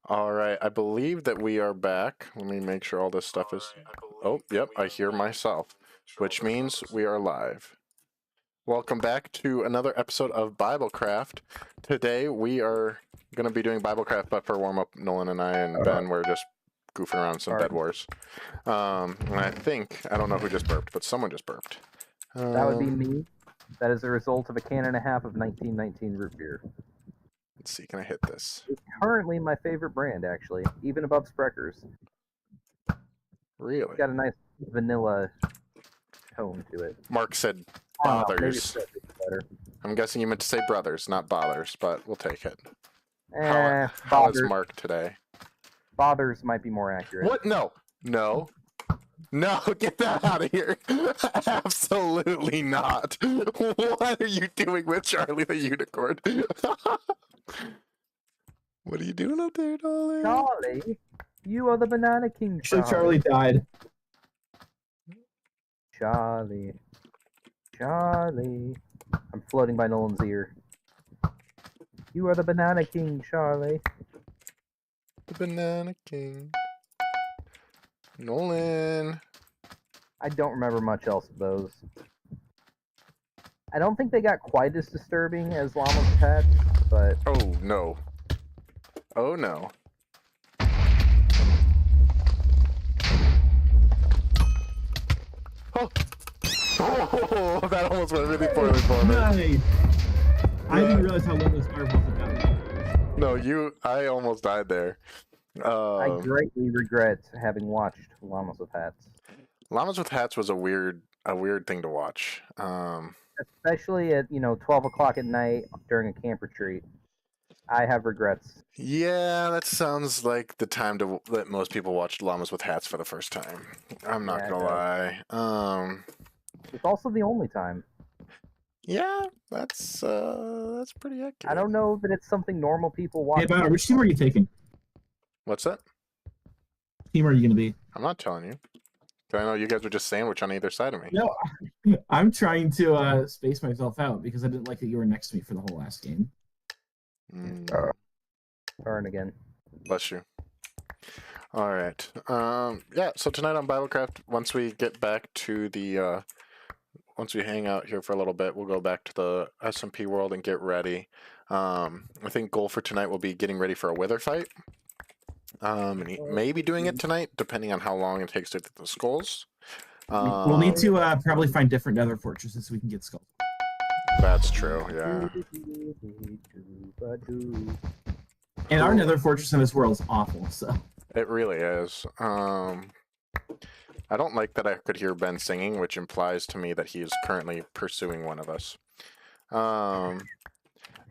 All right, I believe that we are back. Let me make sure all this stuff is... Oh, yep, I hear myself, which means we are live. Welcome back to another episode of BibleCraft. Today we are going to be doing BibleCraft, but for warm-up, Nolan and I and Ben, we're just goofing around some Bed Wars. And I don't know who just burped, but someone just burped. That would be me. That is a result of a can and a half of 1919 root beer. Let's see, can I hit this? It's currently my favorite brand, actually, even above Sprecher's. Really? It's got a nice vanilla tone to it. Mark said bothers. I'm guessing you meant to say brothers, not bothers, but we'll take it. How is Mark today? Bothers might be more accurate. What? No, get that out of here. Absolutely not. What are you doing with Charlie the Unicorn? What are you doing up there, darling? Charlie, you are the Banana King. So Charlie died. Charlie. I'm floating by Nolan's ear. You are the Banana King, Charlie. The Banana King. Nolan. I don't remember much else of those. I don't think they got quite as disturbing as Llama's Pets, but... Oh, no. Oh, no. Oh, that almost went really poorly for me. Nice. I didn't realize how long this fireball got. No, I almost died there. I greatly regret having watched Llamas with Hats. Llamas with Hats was a weird thing to watch. Especially at 12 o'clock at night during a camp retreat. I have regrets. Yeah, that sounds like the time that most people watched Llamas with Hats for the first time. I'm not gonna lie. It's also the only time. Yeah, that's pretty accurate. I don't know that it's something normal people watch. Hey, Banner, which team are you taking? What's that? Which team are you going to be? I'm not telling you. I know you guys were just sandwiched on either side of me. No, I'm trying to space myself out because I didn't like that you were next to me for the whole last game. Burn again. Bless you. All right. Yeah, so tonight on BibleCraft, once we get back to the... once we hang out here for a little bit, we'll go back to the SMP world and get ready. I think goal for tonight will be getting ready for a wither fight. And maybe doing it tonight, depending on how long it takes to get the skulls. We'll need to probably find different nether fortresses so we can get skulls. That's true, yeah. And our nether fortress in this world is awful, so... It really is. I don't like that I could hear Ben singing, which implies to me that he is currently pursuing one of us. And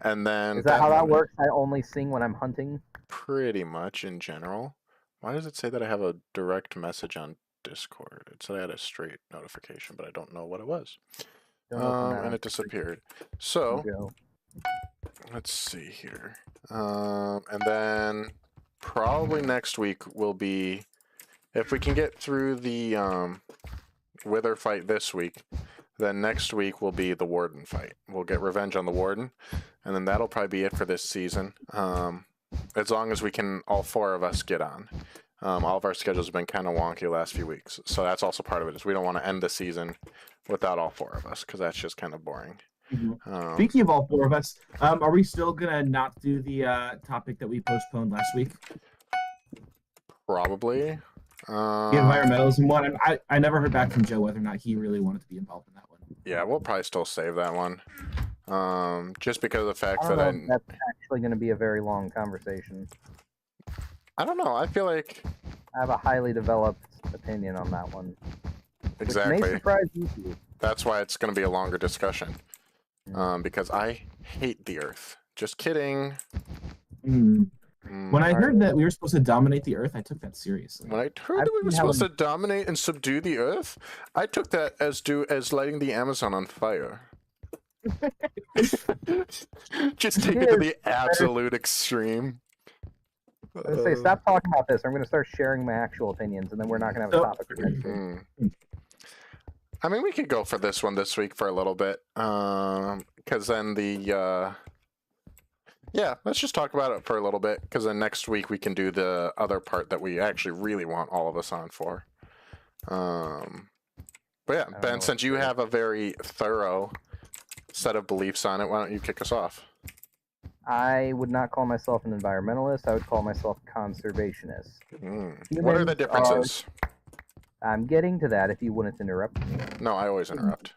then... Is that how that works? I only sing when I'm hunting? Pretty much, in general. Why does it say that I have a direct message on Discord? It said I had a straight notification, but I don't know what it was. And it disappeared. So, let's see here. And then probably next week will be... If we can get through the Wither fight this week, then next week will be the Warden fight. We'll get revenge on the Warden, and then that'll probably be it for this season. As long as we can, all four of us get on. All of our schedules have been kind of wonky the last few weeks, so that's also part of it, is we don't want to end the season without all four of us, because that's just kind of boring. Mm-hmm. Speaking of all four of us, are we still going to not do the topic that we postponed last week? Probably. The environmentalism one. I never heard back from Joe whether or not he really wanted to be involved in that one. Yeah, we'll probably still save that one. Just because of the fact that that's actually going to be a very long conversation. I don't know. I feel like I have a highly developed opinion on that one. Exactly. Which may surprise you too. That's why it's going to be a longer discussion. Because I hate the Earth. Just kidding. When I heard that we were supposed to dominate the Earth, I took that seriously. When I heard that we were supposed to dominate and subdue the Earth, I took that as lighting the Amazon on fire. Just take it to the absolute extreme. I was going to say, stop talking about this. I'm going to start sharing my actual opinions, and then we're not going to have a topic for next week. I mean, we could go for this one this week for a little bit, because then Yeah, let's just talk about it for a little bit, because then next week we can do the other part that we actually really want all of us on for. But yeah, Ben, since you have a very thorough set of beliefs on it, why don't you kick us off? I would not call myself an environmentalist. I would call myself a conservationist. What are the differences? I'm getting to that if you wouldn't interrupt me. No, I always interrupt.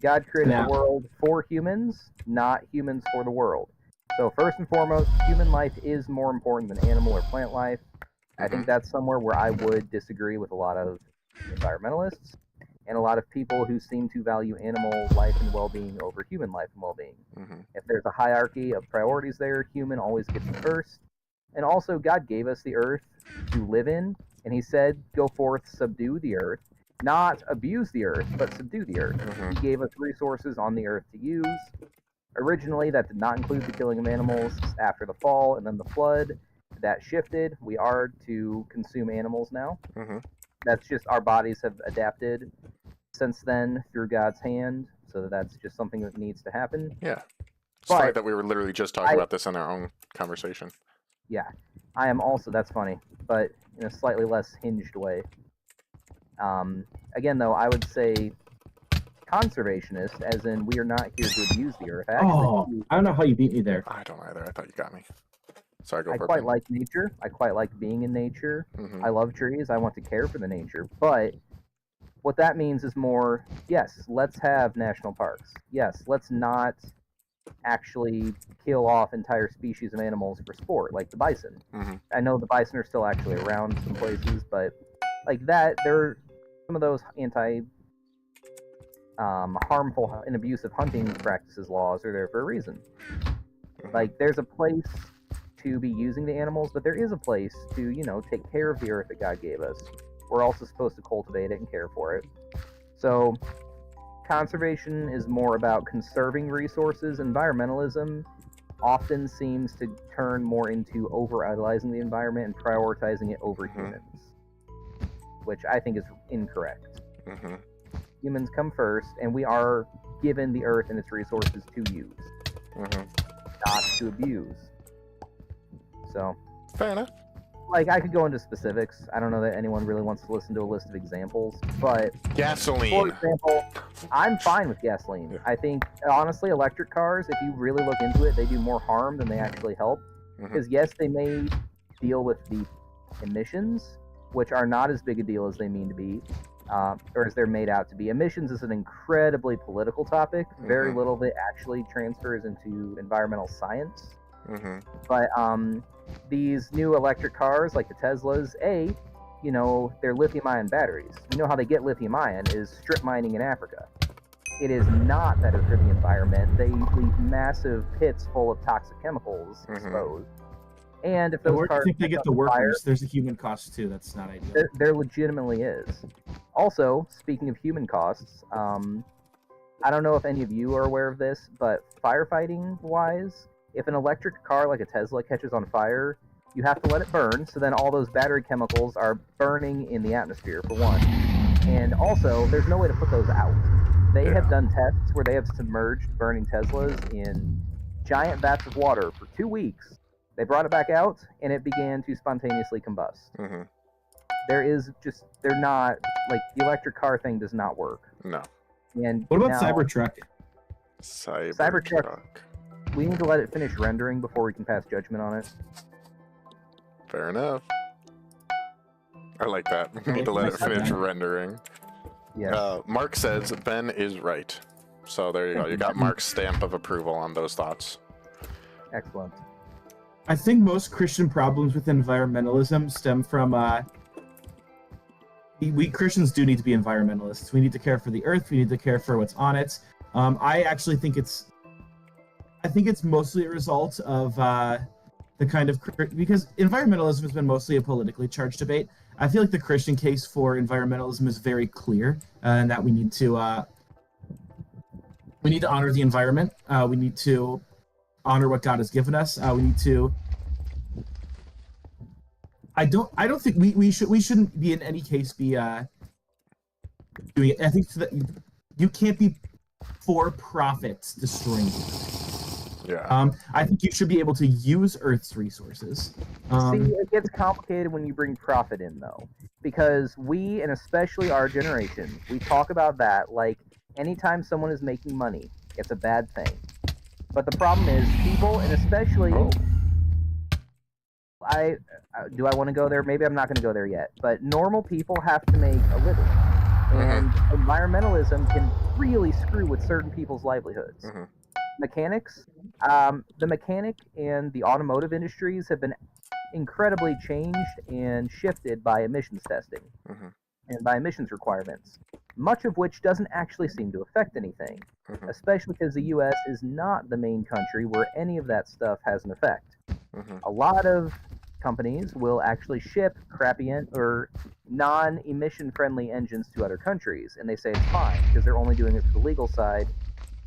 God created the world for humans, not humans for the world. So first and foremost, human life is more important than animal or plant life. I think that's somewhere where I would disagree with a lot of environmentalists and a lot of people who seem to value animal life and well-being over human life and well-being. If there's a hierarchy of priorities there, human always gets it first. And also, God gave us the earth to live in, and he said, go forth, subdue the earth. Not abuse the earth, but subdue the earth. He gave us resources on the earth to use. Originally, that did not include the killing of animals. After the fall and then the flood, that shifted. We are to consume animals now. That's just our bodies have adapted since then through God's hand, so that's just something that needs to happen. Yeah. It's funny that we were literally just talking about this in our own conversation. Yeah. I am also, that's funny, but in a slightly less hinged way. Again, though, I would say conservationist, as in we are not here to abuse the earth. Actually, I don't know how you beat me there. I don't either. I thought you got me. Sorry, I quite like nature. I quite like being in nature. I love trees. I want to care for the nature. But what that means is more, yes, let's have national parks. Yes, let's not actually kill off entire species of animals for sport, like the bison. I know the bison are still actually around some places, but like that, there are some of those harmful and abusive hunting practices laws are there for a reason. Like, there's a place to be using the animals, but there is a place to, take care of the earth that God gave us. We're also supposed to cultivate it and care for it. So, conservation is more about conserving resources. Environmentalism often seems to turn more into over-idolizing the environment and prioritizing it over humans, which I think is incorrect. Humans come first, and we are given the earth and its resources to use, not to abuse. So, fair enough. Like, I could go into specifics. I don't know that anyone really wants to listen to a list of examples, but gasoline. For example, I'm fine with gasoline. Yeah. I think, honestly, electric cars, if you really look into it, they do more harm than they actually help. Because, yes, they may deal with the emissions, which are not as big a deal as they mean to be, or as they're made out to be. Emissions is an incredibly political topic. Very little of it actually transfers into environmental science. But these new electric cars, like the Teslas, they're lithium-ion batteries. You know how they get lithium-ion is strip mining in Africa. It is not better for the environment. They leave massive pits full of toxic chemicals exposed. And if those cars they get the workers, there's a human cost too. That's not ideal. There legitimately is. Also, speaking of human costs, I don't know if any of you are aware of this, but firefighting-wise, if an electric car like a Tesla catches on fire, you have to let it burn, so then all those battery chemicals are burning in the atmosphere, for one. And also, there's no way to put those out. They have done tests where they have submerged burning Teslas in giant vats of water for 2 weeks. They brought it back out, and it began to spontaneously combust. They're not, like, the electric car thing does not work. No. And what about Cybertruck? Cybertruck. We need to let it finish rendering before we can pass judgment on it. Fair enough. I like that. We need to let it finish rendering. Yes. Mark says Ben is right. So there you go. You got Mark's stamp of approval on those thoughts. Excellent. I think most Christian problems with environmentalism stem from we Christians do need to be environmentalists. We need to care for the earth. We need to care for what's on it. I actually think it's mostly a result of the kind of, because environmentalism has been mostly a politically charged debate. I feel like the Christian case for environmentalism is very clear, and that we need to honor the environment. We need to honor what God has given us. We need to. I don't think we shouldn't be in any case be doing it. I think that you can't be for profit destroying it. Yeah. I think you should be able to use Earth's resources. See, it gets complicated when you bring profit in, though, because we, and especially our generation, we talk about that like anytime someone is making money, it's a bad thing. But the problem is people, and especially, do I want to go there? Maybe I'm not going to go there yet. But normal people have to make a living, and environmentalism can really screw with certain people's livelihoods. Mechanics, the mechanic and the automotive industries have been incredibly changed and shifted by emissions testing and by emissions requirements, much of which doesn't actually seem to affect anything, especially because the U.S. is not the main country where any of that stuff has an effect. A lot of companies will actually ship crappy or non-emission friendly engines to other countries, and they say it's fine because they're only doing it for the legal side,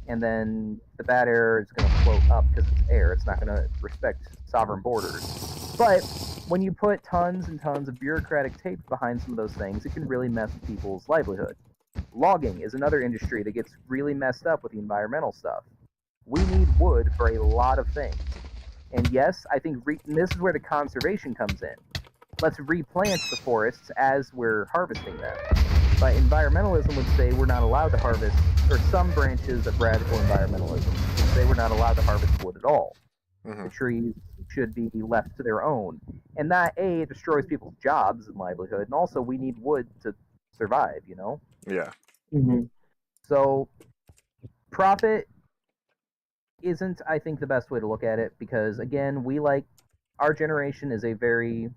and then the bad air is going to float up because it's air. It's not going to respect sovereign borders. But when you put tons and tons of bureaucratic tape behind some of those things, it can really mess with people's livelihood. Logging is another industry that gets really messed up with the environmental stuff. We need wood for a lot of things. And yes, I think and this is where the conservation comes in. Let's replant the forests as we're harvesting them. But environmentalism would say we're not allowed to harvest, or some branches of radical environmentalism would say we're not allowed to harvest wood at all. The trees should be left to their own. And that, A, it destroys people's jobs and livelihood, and also we need wood to survive, you know? Yeah. So, profit isn't, I think, the best way to look at it, because, again, our generation is a very...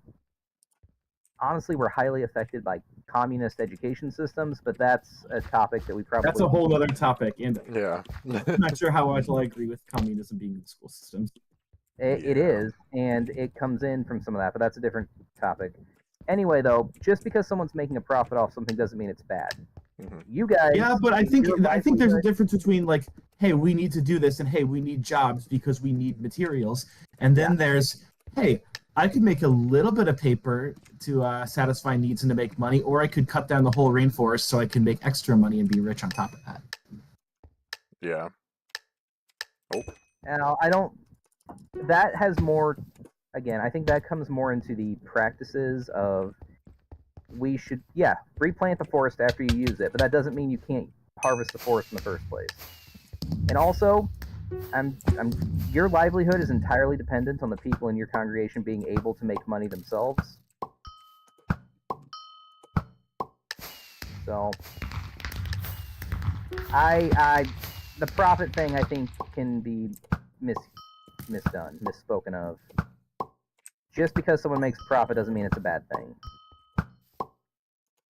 Honestly, we're highly affected by communist education systems, but that's a topic that we probably... That's a whole other topic, and yeah. I'm not sure how much I agree with communism being in the school systems. It is, and it comes in from some of that, but that's a different topic. Anyway, though, just because someone's making a profit off something doesn't mean it's bad. You guys... Yeah, but I think there's a difference between, like, hey, we need to do this, and hey, we need jobs because we need materials, and then there's, hey, I could make a little bit of paper to satisfy needs and to make money, or I could cut down the whole rainforest so I can make extra money and be rich on top of that. Yeah. Now, I don't... That has more... Again, I think that comes more into the practices of we should, replant the forest after you use it, but that doesn't mean you can't harvest the forest in the first place. And also... your livelihood is entirely dependent on the people in your congregation being able to make money themselves. So, the profit thing, I think, can be misspoken of. Just because someone makes profit doesn't mean it's a bad thing.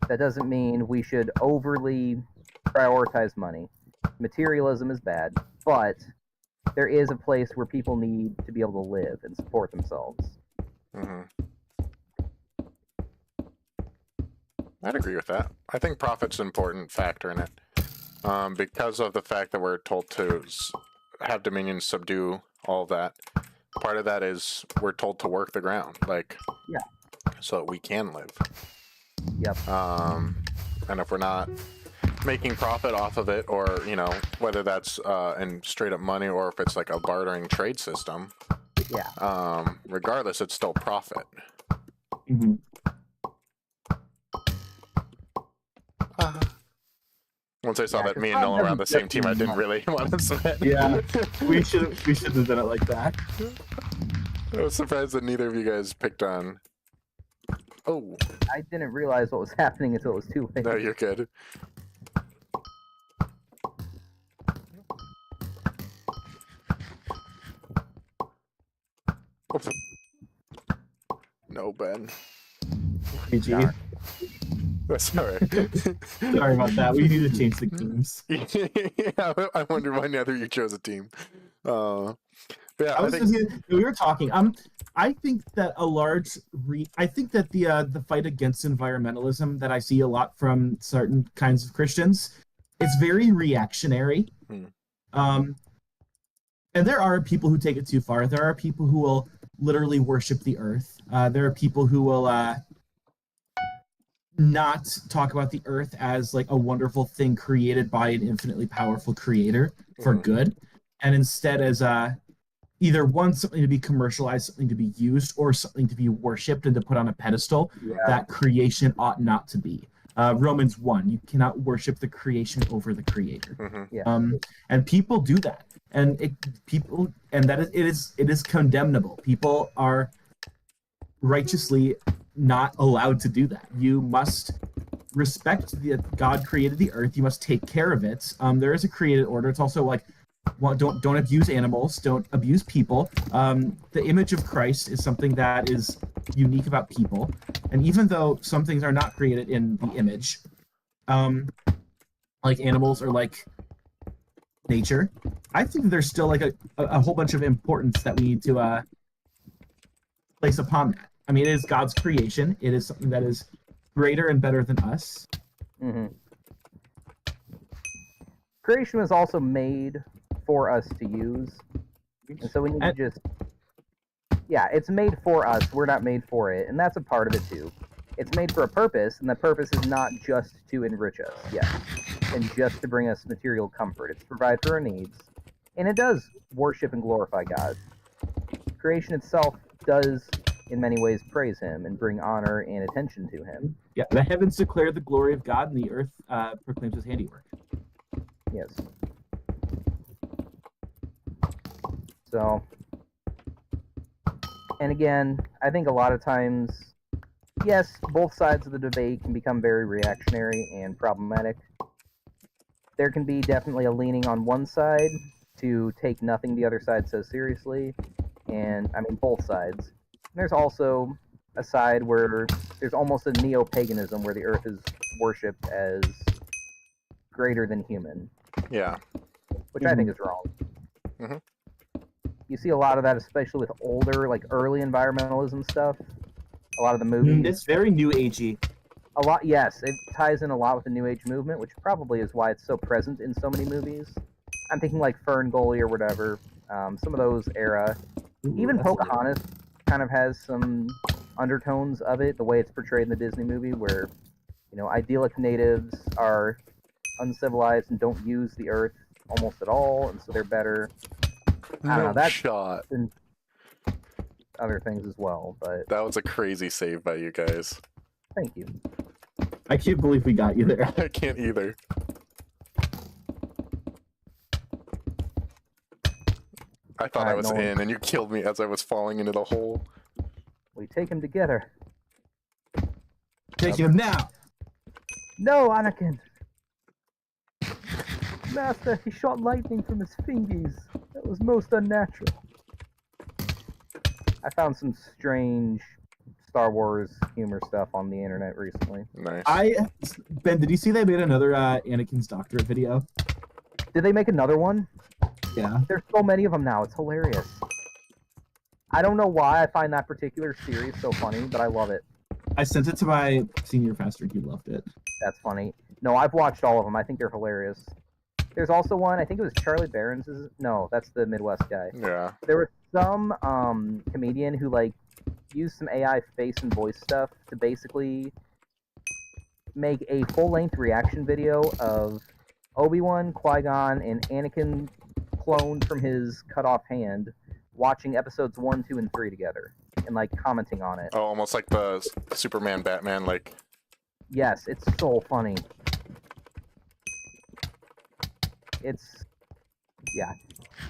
That doesn't mean we should overly prioritize money. Materialism is bad, but there is a place where people need to be able to live and support themselves. I'd agree with that. I think profit's an important factor in it. Because of the fact that we're told to have dominion, subdue, all of that. Part of that is we're told to work the ground, so that we can live. And if we're not making profit off of it, or whether that's in straight up money or if it's like a bartering trade system, regardless, it's still profit. Once I saw that me and Nolan were on the same team, I didn't really want to submit. Yeah, we should have done it like that. I was surprised that neither of you guys picked on. Oh, I didn't realize what was happening until it was too late. No, you're good. No, Ben. GG. That's all right. Sorry about that. We need to change the teams. Yeah, I wonder why neither of you chose a team. Yeah, we were talking. I think that I think that the fight against environmentalism that I see a lot from certain kinds of Christians, it's very reactionary. And there are people who take it too far. There are people who will literally worship the earth. There are people who will not talk about the earth as like a wonderful thing created by an infinitely powerful creator for good, and instead as either one, something to be commercialized, something to be used, or something to be worshipped and to put on a pedestal that creation ought not to be. Romans 1, you cannot worship the creation over the creator. And people do that. And it is condemnable. People are righteously not allowed to do that. You must respect that God created the earth. You must take care of it. There is a created order. It's also like, well, don't abuse animals. Don't abuse people. The image of Christ is something that is unique about people. And even though some things are not created in the image, like animals or like nature, I think there's still like a whole bunch of importance that we need to place upon that. I mean, it is God's creation. It is something that is greater and better than us. Creation was also made for us to use, and so we need to just it's made for us. We're not made for it, and that's a part of it too. It's made for a purpose, and the purpose is not just to enrich us, and just to bring us material comfort. It's to provide for our needs, and it does worship and glorify God. Creation itself does in many ways praise him and bring honor and attention to him. The heavens declare the glory of God, and the earth proclaims his handiwork. Yes. So, and again, I think a lot of times, yes, both sides of the debate can become very reactionary and problematic. There can be definitely a leaning on one side to take nothing the other side says seriously, and I mean both sides. And there's also a side where there's almost a neo-paganism where the earth is worshipped as greater than human. Which I think is wrong. You see a lot of that, especially with older, like early environmentalism stuff. A lot of the movies. It's very new agey. A lot, yes. It ties in a lot with the New Age movement, which probably is why it's so present in so many movies. I'm thinking like Fern Gully or whatever. Some of those era. Even Pocahontas kind of has some undertones of it, the way it's portrayed in the Disney movie, where, you know, idyllic natives are uncivilized and don't use the earth almost at all, and so they're better. I don't know, that's shot. And other things as well, but that was a crazy save by you guys. Thank you. I can't believe we got you there. I can't either. I thought I was in, and you killed me as I was falling into the hole. We take him together. Take him now! No, Anakin! Master, he shot lightning from his fingers. That was most unnatural. I found some strange Star Wars humor stuff on the internet recently. Nice. Ben, did you see they made another Anakin's doctorate video? Did they make another one? Yeah. There's so many of them now. It's hilarious. I don't know why I find that particular series so funny, but I love it. I sent it to my senior pastor. He loved it. That's funny. No, I've watched all of them. I think they're hilarious. There's also one, I think it was Charlie Barron's. No, that's the Midwest guy. Yeah. There was some comedian who, like, used some AI face and voice stuff to basically make a full-length reaction video of Obi-Wan, Qui-Gon, and Anakin cloned from his cut-off hand watching episodes 1, 2, and 3 together and, like, commenting on it. Oh, almost like the Superman, Batman, like... Yes, it's so funny. It's... yeah.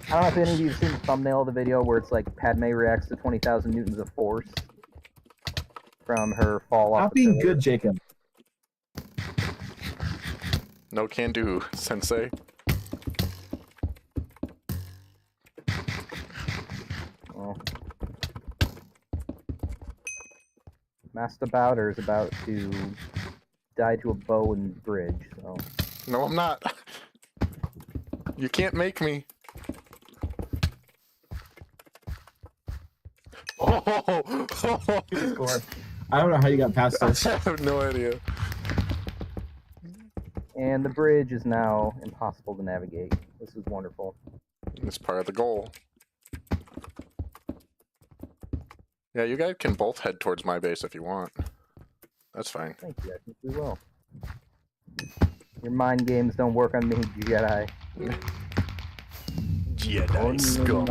I don't know if any of you have seen the thumbnail of the video where it's like Padme reacts to 20,000 newtons of force from her fall off. Not being good, Jacob. No can do, Sensei. Well, Master Bowder is about to die to a bow and bridge, so... No, I'm not. You can't make me. Oh! I don't know how you got past this. I have no idea. And the bridge is now impossible to navigate. This is wonderful. It's part of the goal. Yeah, you guys can both head towards my base if you want. That's fine. Thank you, I think we will. Your mind games don't work on me, Jedi. Jedi scum.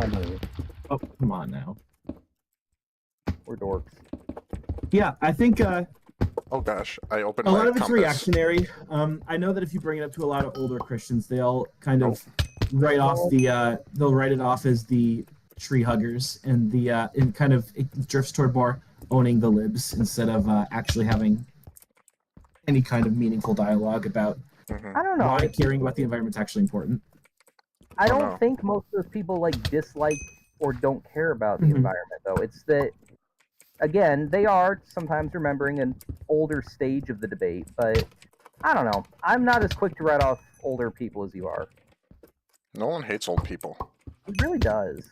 Oh, come on now. We're dorks. Yeah, I think Oh gosh, I opened a my lot of it's compass. reactionary. I know that if you bring it up to a lot of older Christians, they'll kind of write off they'll write it off as the tree huggers, and it drifts toward more owning the libs instead of actually having any kind of meaningful dialogue about I don't know. why caring about the environment is actually important. I don't think most of those people like dislike or don't care about the environment, though. It's that, again, they are sometimes remembering an older stage of the debate, but I don't know. I'm not as quick to write off older people as you are. No one hates old people. He really does.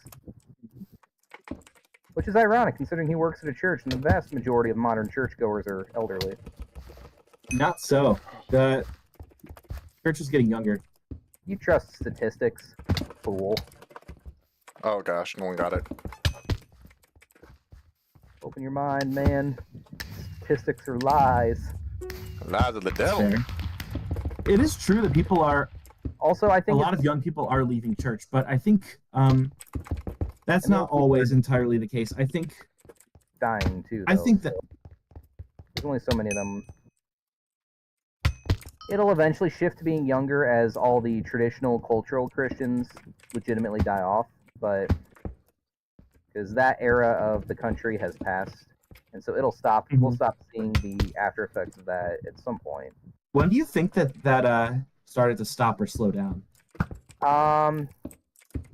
Which is ironic, considering he works at a church, and the vast majority of modern churchgoers are elderly. Not so. The church is getting younger. You trust statistics, fool. Oh gosh, no one got it. Open your mind, man. Statistics are lies. Lies of the devil. Fair. It is true that people are. Also, I think a lot of young people are leaving church, but I think that's not always entirely the case. I think dying too. I think that there's only so many of them. It'll eventually shift to being younger as all the traditional cultural Christians legitimately die off, but because that era of the country has passed, and so it'll stop. We'll stop seeing the after effects of that at some point. When do you think that started to stop or slow down?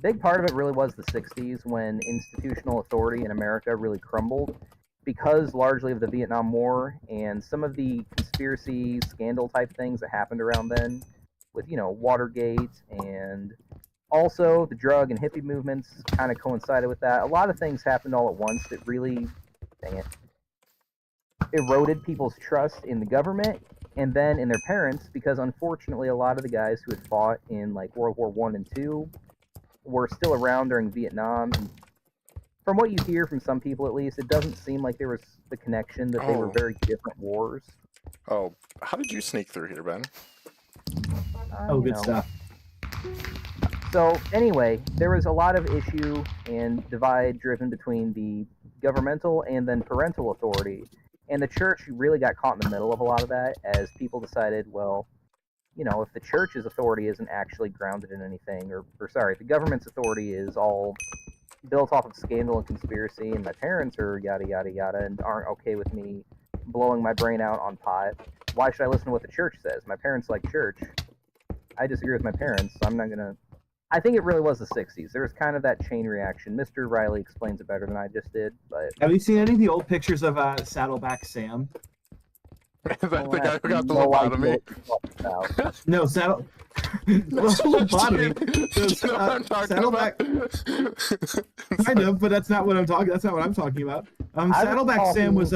Big part of it really was the 60s when institutional authority in America really crumbled because largely of the Vietnam War and some of the conspiracy scandal type things that happened around then with, Watergate, and also the drug and hippie movements kind of coincided with that. A lot of things happened all at once that really, eroded people's trust in the government and then in their parents, because unfortunately a lot of the guys who had fought in like World War I and II were still around during Vietnam. And from what you hear from some people, at least, it doesn't seem like there was the connection that they were very different wars. Oh, how did you sneak through here, Ben? Good stuff. So anyway, there was a lot of issue and divide driven between the governmental and then parental authority. And the church really got caught in the middle of a lot of that as people decided, well, if the church's authority isn't actually grounded in anything, if the government's authority is all built off of scandal and conspiracy, and my parents are yada, yada, yada, and aren't okay with me blowing my brain out on pot, why should I listen to what the church says? My parents like church. I disagree with my parents, so I'm not going to... I think it really was the 60s. There was kind of that chain reaction. Mr. Riley explains it better than I just did, but... Have you seen any of the old pictures of Saddleback Sam? Is that the guy who got the lobotomy? No, lobotomy. Saddleback. Kind of, but that's not what I'm talking about. Saddleback Sam was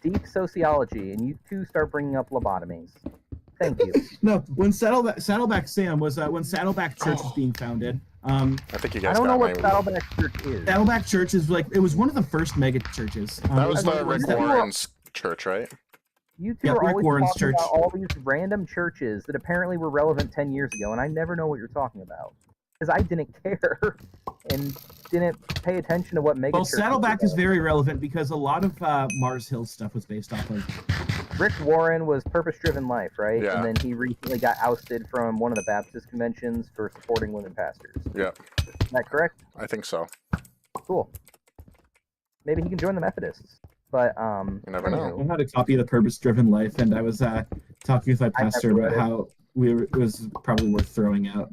deep sociology, and you two start bringing up lobotomies. Thank you. No, when Saddleback Sam was when Saddleback Church was being founded. I think you guys. I don't know what Saddleback Church is. Saddleback Church is it was one of the first mega churches. That was the Rick Warren's church, right? You two are always talking about all these random churches that apparently were relevant 10 years ago, and I never know what you're talking about. Because I didn't care and didn't pay attention to what mega churches. Well, Saddleback is very relevant because a lot of Mars Hill stuff was based off of... Rick Warren was Purpose-Driven Life, right? Yeah. And then he recently got ousted from one of the Baptist conventions for supporting women pastors. Yeah. Is that correct? I think so. Cool. Maybe he can join the Methodists. But, you never know. I had a copy of the Purpose-Driven Life, and I was talking with my pastor about how it was probably worth throwing out.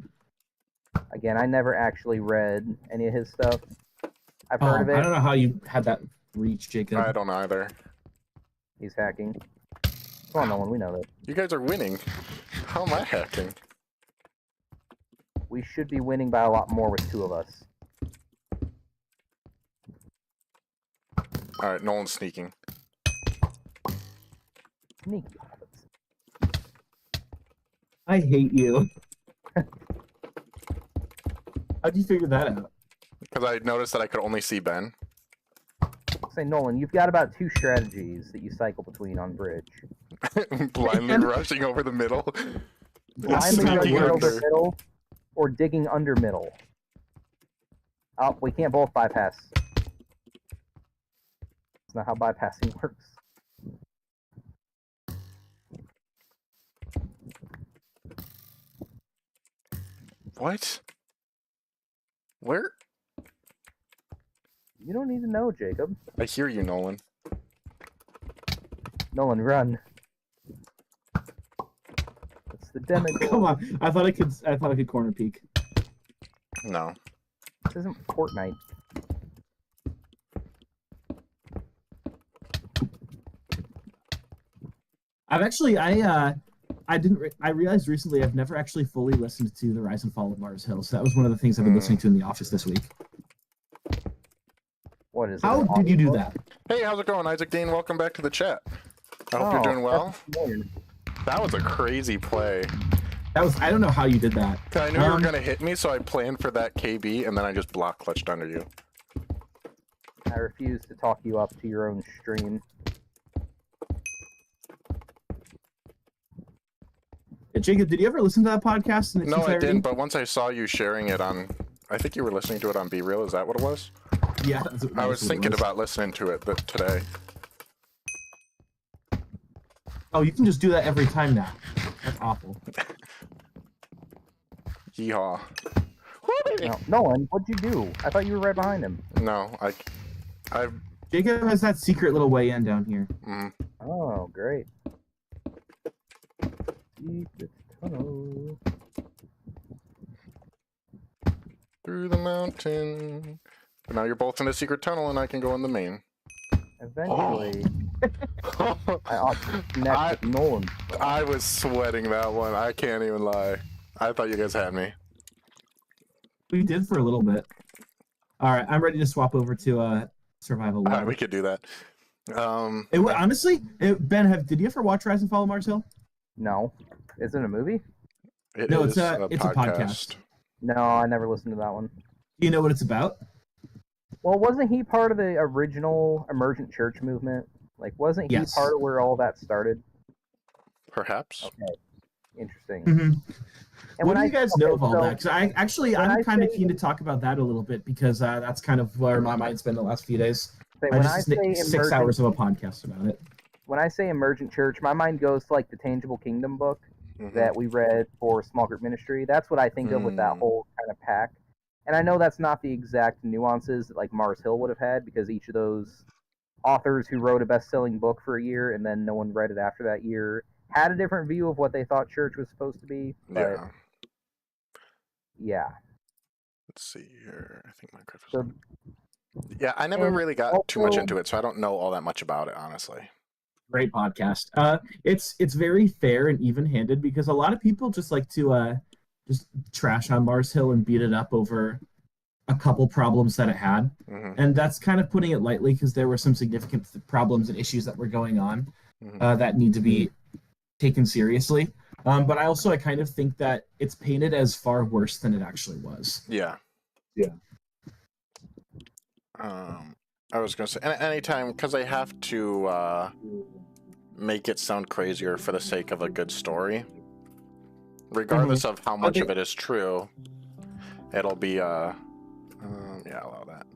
Again, I never actually read any of his stuff. I've heard of it. I don't know how you had that reach, Jacob. I don't either. He's hacking. Come on, Nolan, we know that. You guys are winning. How am I hacking? We should be winning by a lot more with two of us. Alright, Nolan's sneaking. Sneaky. I hate you. How'd you figure that out? Because I noticed that I could only see Ben. Say, Nolan, you've got about 2 strategies that you cycle between on bridge. Blindly rushing over the middle. Blindly rushing over middle or digging under middle. Oh, we can't both bypass. That's not how bypassing works. What? Where? You don't need to know, Jacob. I hear you, Nolan. Nolan, run. That's the demo. Come on. I thought I could corner peek. No. This isn't Fortnite. I realized recently I've never actually fully listened to The Rise and Fall of Mars Hill, so that was one of the things I've been listening to in the office this week. What is it? How did you do that? Hey, how's it going, Isaac Dean? Welcome back to the chat. I hope you're doing well. That was a crazy play. I don't know how you did that. I knew you were going to hit me, so I planned for that KB, and then I just block clutched under you. I refuse to talk you up to your own stream. Jacob, did you ever listen to that podcast? In its No, entirety? I didn't, but once I saw you sharing it on... I think you were listening to it on Be Real, is that what it was? Yeah. I was thinking about listening to it today. Oh, you can just do that every time now. That's awful. Yeehaw. No, Nolan, what'd you do? I thought you were right behind him. No, I... Jacob has that secret little way in down here. Mm. Oh, great. Secret tunnel. Through the mountain. But now you're both in a secret tunnel, and I can go in the main. Eventually, I ought to connect with Nolan. I was sweating that one. I can't even lie. I thought you guys had me. We did for a little bit. All right, I'm ready to swap over to Survival 1. We could do that. Honestly, Ben, did you ever watch Rise and Fall of Mars Hill? No. Is it a movie? No, it's a podcast. No, I never listened to that one. Do you know what it's about? Well, wasn't he part of the original emergent church movement? Like, wasn't he part of where all that started? Perhaps. Okay. Interesting. Mm-hmm. And what do you guys know of all that? Because I'm kind of keen to talk about that a little bit, because that's kind of where my mind's been the last few days. When I say 6 hours of a podcast about it. When I say emergent church, my mind goes to like the Tangible Kingdom book that we read for small group ministry. That's what I think of with that whole kind of pack. And I know that's not the exact nuances that like Mars Hill would have had, because each of those authors who wrote a best-selling book for a year and then no one read it after that year had a different view of what they thought church was supposed to be. But yeah. Let's see here. I think Minecraft is... Yeah, I never really got too much into it, so I don't know all that much about it, honestly. Great podcast. It's very fair and even-handed, because a lot of people just like to just trash on Mars Hill and beat it up over a couple problems that it had. And that's kind of putting it lightly, because there were some significant problems and issues that were going on that need to be taken seriously. But I kind of think that it's painted as far worse than it actually was. Yeah. I was going to say, anytime, because I have to make it sound crazier for the sake of a good story. Regardless of how much of it is true, it'll be, yeah, allow that.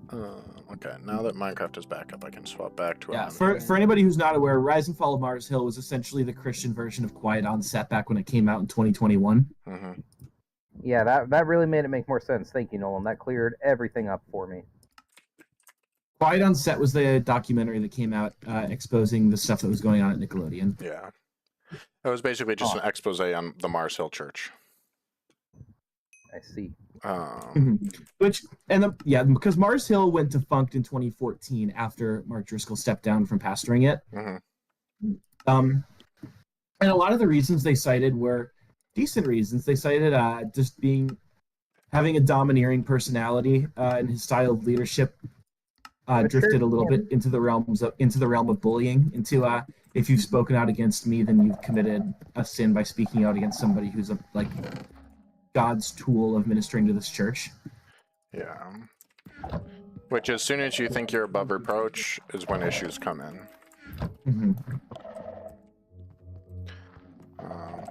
Okay, now that Minecraft is back up, I can swap back to it. For anybody who's not aware, Rise and Fall of Mars Hill was essentially the Christian version of Quiet on Set back when it came out in 2021. Yeah, that really made it make more sense. Thank you, Nolan. That cleared everything up for me. Quiet on Set was the documentary that came out exposing the stuff that was going on at Nickelodeon. Yeah. It was basically just an expose on the Mars Hill Church. I see. Because Mars Hill went defunct in 2014 after Mark Driscoll stepped down from pastoring it. And a lot of the reasons they cited were decent reasons. They cited just having a domineering personality and his style of leadership drifted a little bit into the realm of bullying. Into if you've spoken out against me, then you've committed a sin by speaking out against somebody who's God's tool of ministering to this church. Yeah. Which, as soon as you think you're above reproach, is when issues come in.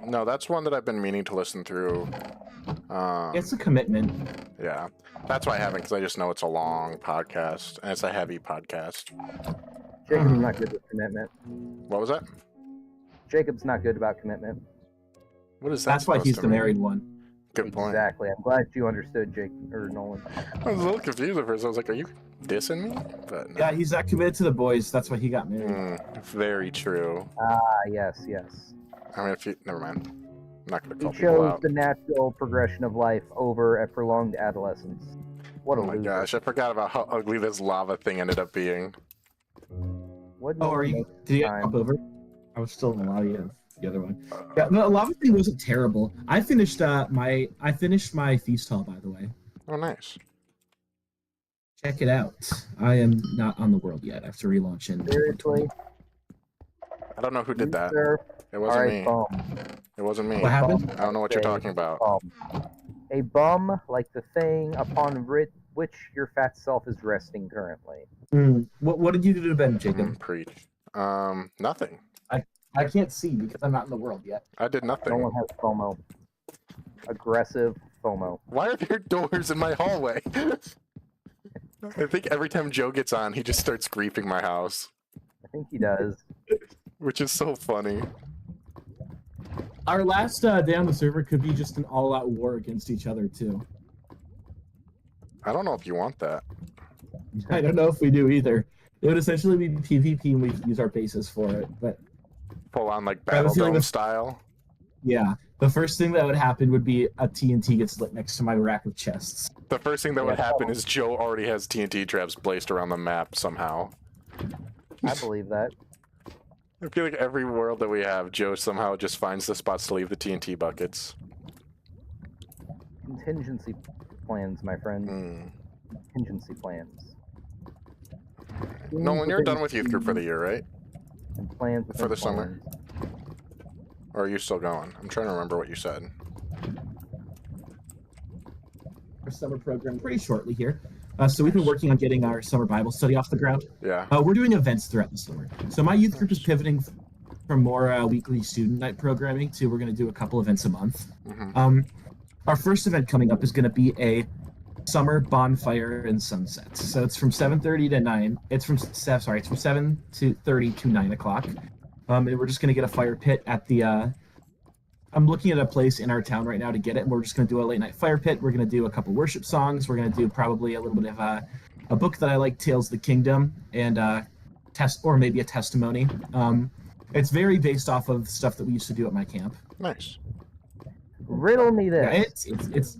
No, that's one that I've been meaning to listen through. It's a commitment. Yeah, that's why I haven't, because I just know it's a long podcast and it's a heavy podcast. Jacob's not good with commitment. What was that? Jacob's not good about commitment. What is that? That's why he's the married one. Good point. Exactly. I'm glad you understood, Jake or Nolan. I was a little confused at first. I was like, "Are you dissing me?" But no. Yeah, he's not committed to the boys. That's why he got married. Very true. Yes. I mean, if you never mind, I'm not gonna He call people chose out. the natural progression of life over a prolonged adolescence. What a Oh my loser. gosh, I forgot about how ugly this lava thing ended up being. What Oh, are you? Did you hop over? I was still in the lobby of the other one. Yeah, the lava thing wasn't terrible. I finished my feast hall, by the way. Oh, nice. Check it out. I am not on the world yet. I have to relaunch in. Seriously? I don't know who did that. Sir? It wasn't me. Bum. It wasn't me. What happened? I don't know what you're talking about. A bum like the thing upon which your fat self is resting currently. What did you do to Ben, Jacob? Preach. Nothing. I can't see because I'm not in the world yet. I did No nothing. one has FOMO. Aggressive FOMO. Why are there doors in my hallway? I think every time Joe gets on, he just starts griefing my house, I think he does. which is so funny. Our last day on the server could be just an all-out war against each other too. I don't know if you want that. I don't know if we do either. It would essentially be PvP and we could use our bases for it, but Full on like I have a Battle feeling Dome this- style. yeah. The first thing that would happen would be a TNT gets lit next to my rack of chests. The first thing that would happen is Joe already has TNT traps placed around the map somehow. I believe that. I feel like every world that we have, Joe somehow just finds the spots to leave the TNT buckets. Contingency plans, my friend. Contingency plans. Nolan, you're done with youth group for the year, right? And plans For the within summer? plans. Or are you still going? I'm trying to remember what you said. Our summer program pretty shortly here. So we've been working on getting our summer Bible study off the ground. Yeah. We're doing events throughout the summer. So my youth group is pivoting from more weekly student night programming to we're going to do a couple events a month. Our first event coming up is going to be a summer bonfire and sunset. So it's from 7:30 to 9. It's from 7 to 30 to 9 o'clock. And we're just going to get a fire pit at the. I'm looking at a place in our town right now to get it, and we're just going to do a late night fire pit. We're going to do a couple worship songs. We're going to do probably a little bit of a book that I like, Tales of the Kingdom, and maybe a testimony. It's very based off of stuff that we used to do at my camp. Nice. Riddle me this. Yeah, it's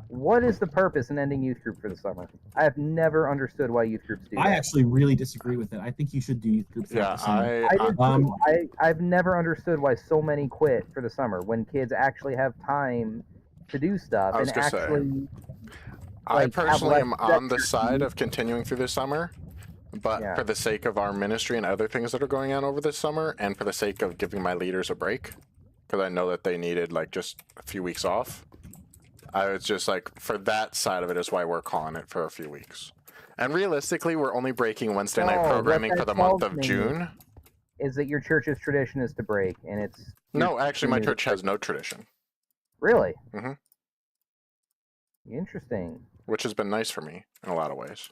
What is the purpose in ending youth group for the summer? I have never understood why youth groups do that. I actually really disagree with it. I think you should do youth groups. Yeah, I do too. I've never understood why so many quit for the summer when kids actually have time to do stuff I was and gonna say, actually. I have personally less am on the structure. side of continuing through the summer, but Yeah. for the sake of our ministry and other things that are going on over this summer, and for the sake of giving my leaders a break, because I know that they needed like just a few weeks off, I was just like, for that side of it is why we're calling it for a few weeks. And realistically, we're only breaking Wednesday night No, what programming that for the month tells of me June. Is that your church's tradition is to break, and it's No, actually, my church has no tradition, really Mhm. interesting. which has been nice for me in a lot of ways.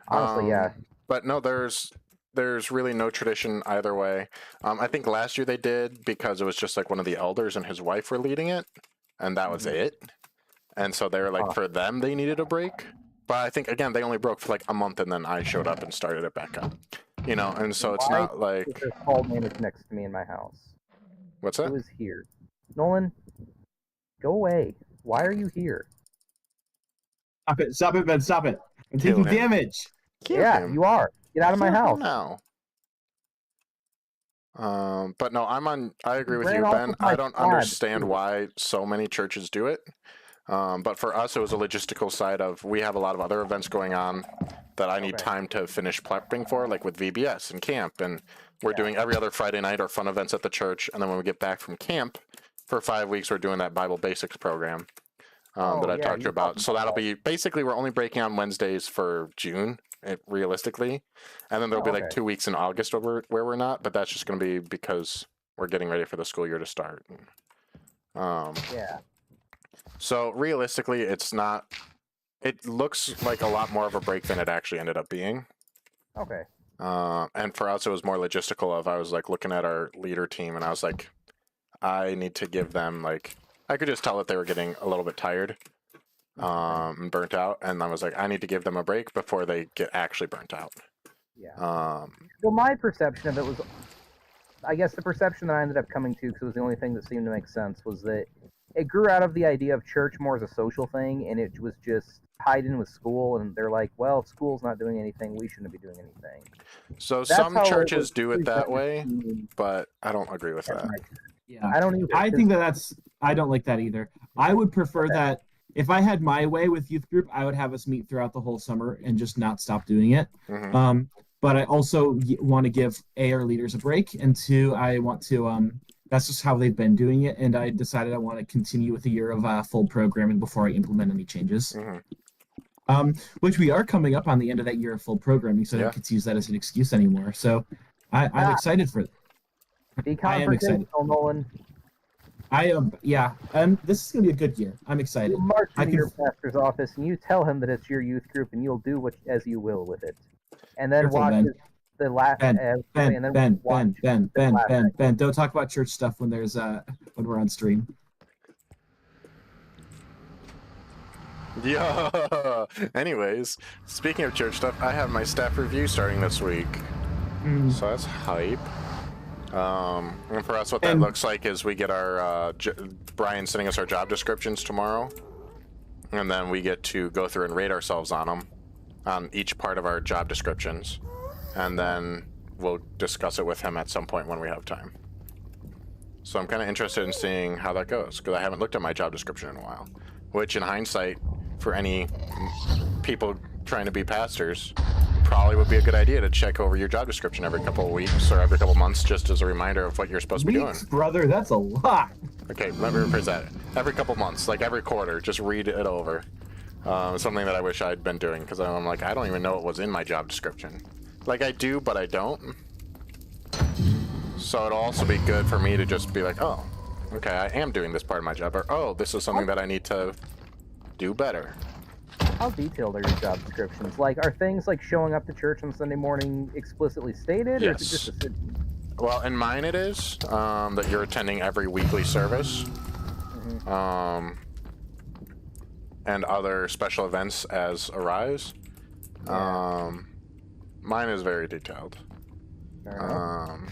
Honestly, yeah. But no, there's really no tradition either way. I think last year they did because it was just like one of the elders and his wife were leading it, and that was it. And so they were like, for them, they needed a break. But I think, again, they only broke for like a month, and then I showed up and started it back up. You know, and so it's Why not like... This Paul name is next to me in my house. What's that? Who is here? Nolan, go away. Why are you here? Stop it, Ben, stop it. I'm Kill taking him. damage. Kill Yeah, him. you are. Get out of my Kill him house. now. But no, I agree with ran you, off Ben. with my I don't squad. understand why so many churches do it. But for us, it was a logistical side of we have a lot of other events going on that I need time to finish prepping for, like with VBS and camp. And we're doing every other Friday night our fun events at the church. And then when we get back from camp for 5 weeks, we're doing that Bible Basics program that I talked to you about. So that'll be basically we're only breaking on Wednesdays for June, realistically. And then there'll be like 2 weeks in August where we're not. But that's just going to be because we're getting ready for the school year to start. Yeah. So realistically, it's not It looks like a lot more of a break than it actually ended up being. Okay. And for us, it was more logistical. I was like looking at our leader team, and I was like, I need to give them like, I could just tell that they were getting a little bit tired, and burnt out, and I was like, I need to give them a break before they get actually burnt out. Yeah. Well, my perception of it was, I guess the perception that I ended up coming to, because it was the only thing that seemed to make sense, was that it grew out of the idea of church more as a social thing, and it was just tied in with school, and they're like, well, if school's not doing anything, we shouldn't be doing anything. So some churches do it that way, but I don't agree with that. Yeah, I don't either. I think I don't like that either. I would prefer that if I had my way with youth group, I would have us meet throughout the whole summer and just not stop doing it. Mm-hmm. But I also want to give our leaders a break, and two, I want to that's just how they've been doing it, and I decided I want to continue with a year of full programming before I implement any changes. Mm-hmm. Which we are coming up on the end of that year of full programming, so I don't get to use that as an excuse anymore. So I'm excited for it. I am excited. Nolan. I am, yeah. This is going to be a good year. I'm excited. You march into your pastor's office and you tell him that it's your youth group, and you'll do as you will with it. And then watch the last. Ben, don't talk about church stuff when when we're on stream. Yeah. Anyways, speaking of church stuff, I have my staff review starting this week, so that's hype. And for us, what that looks like is we get our Brian sending us our job descriptions tomorrow, and then we get to go through and rate ourselves on them, on each part of our job descriptions, and then we'll discuss it with him at some point when we have time. So I'm kind of interested in seeing how that goes, because I haven't looked at my job description in a while, which in hindsight, for any people trying to be pastors, probably would be a good idea to check over your job description every couple of weeks or every couple of months, just as a reminder of what you're supposed to be doing. Brother, that's a lot. Okay, let me rephrase that. Every couple months, like every quarter, just read it over. Something that I wish I'd been doing, because I'm like, I don't even know what was in my job description. Like I do, but I don't. So it'll also be good for me to just be like, oh, okay, I am doing this part of my job, or oh, this is something that I need to do better. How detailed are your job descriptions? Like, are things like showing up to church on Sunday morning explicitly stated, or is it just a city? Well, in mine it is that you're attending every weekly service, and other special events as arise. Mine is very detailed. And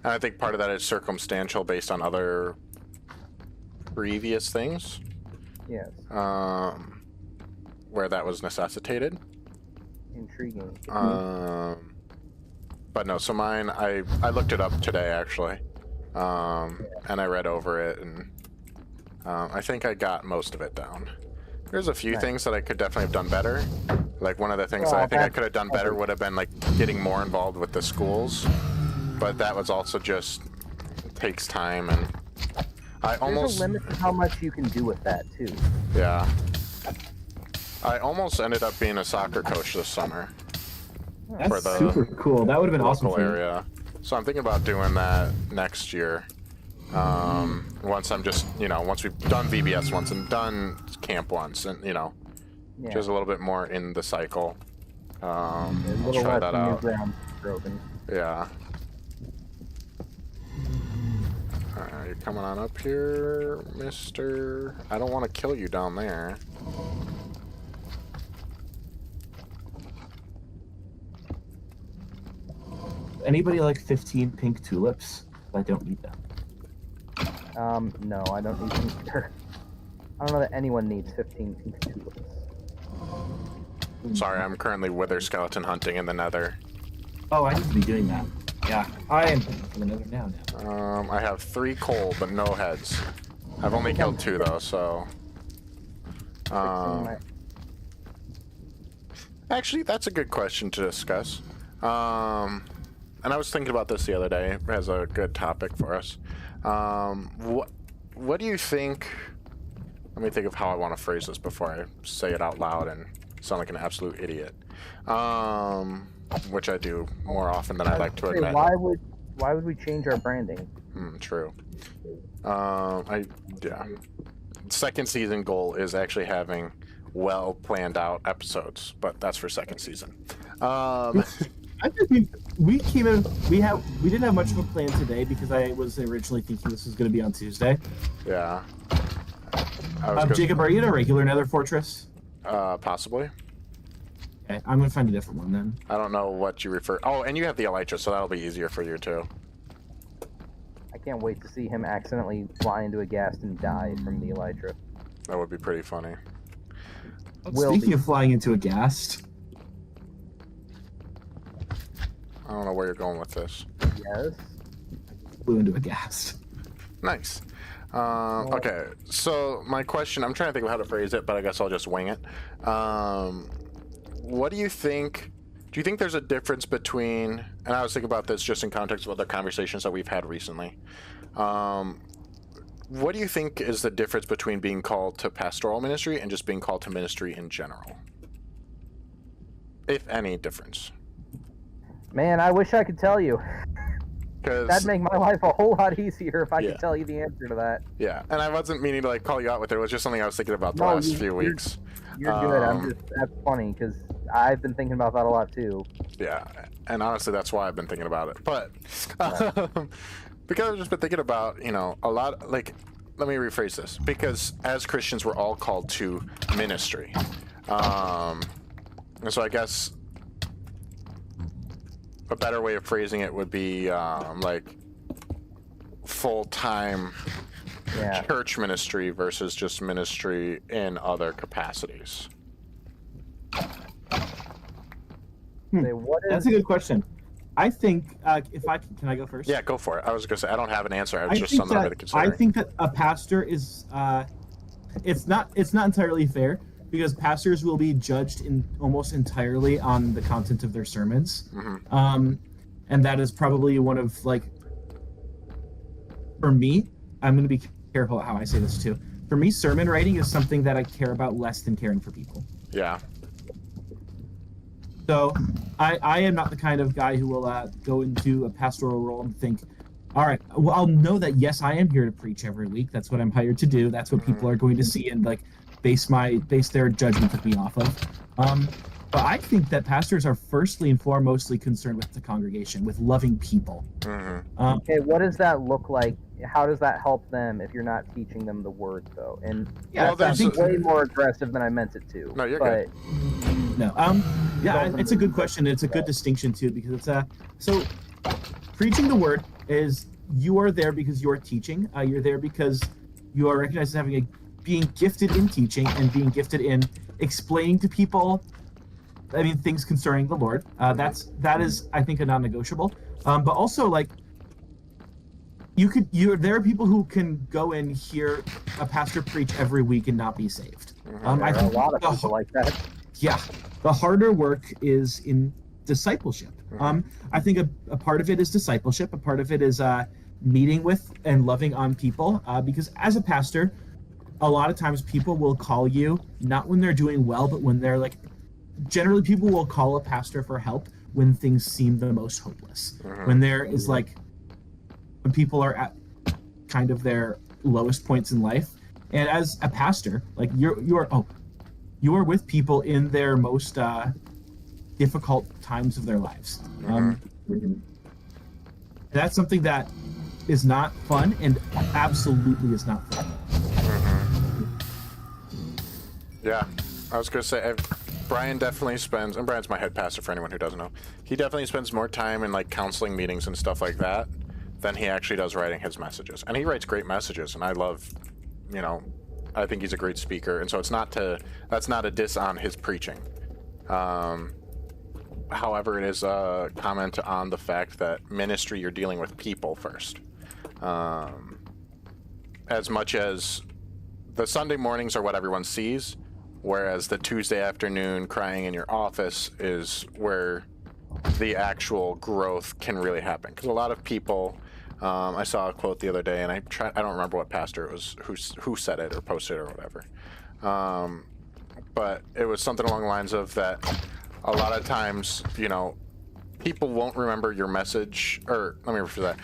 I think part of that is circumstantial based on other previous things. Yes. Where that was necessitated. Intriguing. But no, so mine, I looked it up today actually, and I read over it, and I think I got most of it down. There's a few things that I could definitely have done better. Like one of the things that I think I could have done better would have been like getting more involved with the schools, but that was also just takes time, and there's a limit to how much you can do with that too. Yeah. I almost ended up being a soccer coach this summer. That's for the super cool. That would have been awesome for area. So I'm thinking about doing that next year. Once I'm just, once we've done VBS once and done camp once, and just a little bit more in the cycle. Let's try that out. Yeah. Alright, you're coming on up here, mister. I don't want to kill you down there. Anybody like 15 pink tulips? I don't need them. No, I don't need them either. I don't know that anyone needs 15 pink tulips. Sorry, I'm currently wither skeleton hunting in the nether. Oh, I need to be doing that. Yeah, I am for the nether now. I have 3 coal, but no heads. I've only killed 2 though, so... Actually, that's a good question to discuss. And I was thinking about this the other day as a good topic for us. What do you think... Let me think of how I want to phrase this before I say it out loud and sound like an absolute idiot. Which I do more often than I like to admit. Why would we change our branding? True. Yeah. Second season goal is actually having well planned out episodes, but that's for second season. I think we didn't have much of a plan today because I was originally thinking this was going to be on Tuesday. Yeah. Jacob, are you in a regular Nether Fortress? Possibly. Okay, I'm going to find a different one then. I don't know what you refer. Oh, and you have the elytra, so that'll be easier for you too. I can't wait to see him accidentally fly into a ghast and die from the elytra. That would be pretty funny. Speaking of flying into a ghast. I don't know where you're going with this. Yes. Flew into a ghast. Nice. Okay, so my question, I'm trying to think of how to phrase it, but I guess I'll just wing it. What do you think? Do you think there's a difference between, and I was thinking about this just in context of other conversations that we've had recently. What do you think is the difference between being called to pastoral ministry and just being called to ministry in general? If any difference. Man, I wish I could tell you. That'd make my life a whole lot easier if I could tell you the answer to that. Yeah, and I wasn't meaning to like call you out with it. It was just something I was thinking about the last few weeks. You're good. That's funny because I've been thinking about that a lot too. Yeah, and honestly, that's why I've been thinking about it. But because I've just been thinking about, a lot. Like, let me rephrase this. Because as Christians, we're all called to ministry, and so I guess a better way of phrasing it would be like full-time church ministry versus just ministry in other capacities. That's a good question. I think if I can I go first? Yeah, go for it. I was going to say I don't have an answer. It's just something I'm going to consider. I think that a pastor is it's not entirely fair because pastors will be judged almost entirely on the content of their sermons. Mm-hmm. And that is probably one of for me, I'm going to be careful how I say this too. For me, sermon writing is something that I care about less than caring for people. Yeah. So I am not the kind of guy who will go into a pastoral role and think, all right, well, I'll know that, yes, I am here to preach every week. That's what I'm hired to do. That's what people are going to see and base their judgment of me off of. But I think that pastors are firstly and foremostly concerned with the congregation, with loving people. Mm-hmm. Okay, what does that look like? How does that help them if you're not teaching them the word, though? And that's way more aggressive than I meant it to. No, you're good. No, it's a good question. It's a good distinction too, because it's so preaching the word is you are there because you are teaching. You're there because you are recognized as having being gifted in teaching and being gifted in explaining to people. Things concerning the Lord. That is, I think, a non-negotiable. But also, there are people who can go and hear a pastor preach every week and not be saved. I think a lot of people like that. Yeah, the harder work is in discipleship. I think a part of it is discipleship. A part of it is meeting with and loving on people. Because as a pastor, a lot of times people will call you not when they're doing well, but when they're generally people will call a pastor for help when things seem the most hopeless. When there is when people are at kind of their lowest points in life. And as a pastor, you are with people in their most difficult times of their lives. That's something that is not fun and absolutely is not fun. Yeah, I was gonna say Brian definitely spends, and Brian's my head pastor for anyone who doesn't know. He definitely spends more time in counseling meetings and stuff like that than he actually does writing his messages. And he writes great messages, and I love, I think he's a great speaker. And so that's not a diss on his preaching. However, it is a comment on the fact that ministry, you're dealing with people first. As much as the Sunday mornings are what everyone sees, whereas the Tuesday afternoon crying in your office is where the actual growth can really happen. Because a lot of people, I saw a quote the other day, and I don't remember what pastor it was who said it or posted it or whatever. But it was something along the lines of that a lot of times, people won't remember your message, or let me rephrase that.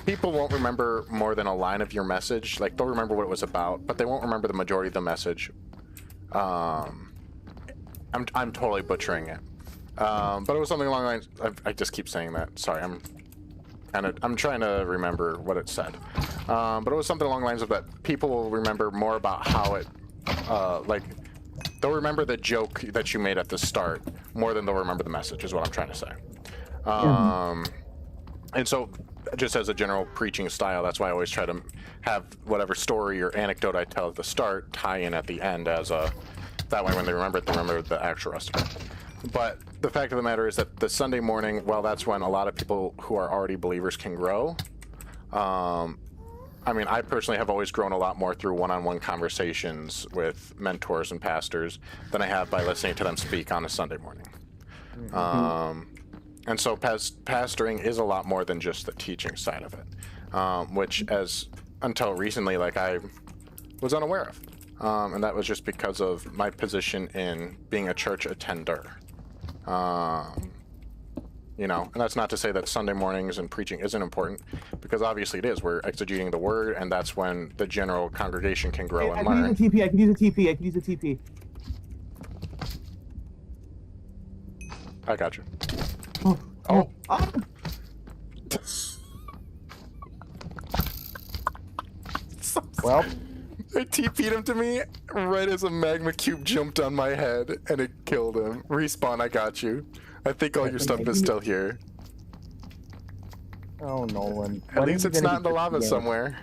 People won't remember more than a line of your message. They'll remember what it was about, but they won't remember the majority of the message. I'm totally butchering it. But it was something along the lines. I just keep saying that. Sorry, I'm trying to remember what it said. But it was something along the lines of that people will remember more about how it, like, they'll remember the joke that you made at the start more than they'll remember the message, is what I'm trying to say. And so, just as a general preaching style, that's why I always try to have whatever story or anecdote I tell at the start tie in at the end as a, that way when they remember it, they remember the actual rest of it. But the fact of the matter is that the Sunday morning, well, that's when a lot of people who are already believers can grow. I mean, I personally have always grown a lot more through one-on-one conversations with mentors and pastors than I have by listening to them speak on a Sunday morning. And so pastoring is a lot more than just the teaching side of it, which until recently, like, I was unaware of. And that was just because of my position in being a church attender. You know, and that's not to say that Sunday mornings and preaching isn't important, because obviously it is. We're exegeting the word, and that's when the general congregation can grow and learn. I can use a TP. I got you. Oh. Well, They TP'd him to me right as a magma cube jumped on my head, and it killed him. Respawn, I got you. I think all your stuff is still here. Oh, Nolan. At least it's not in the lava somewhere.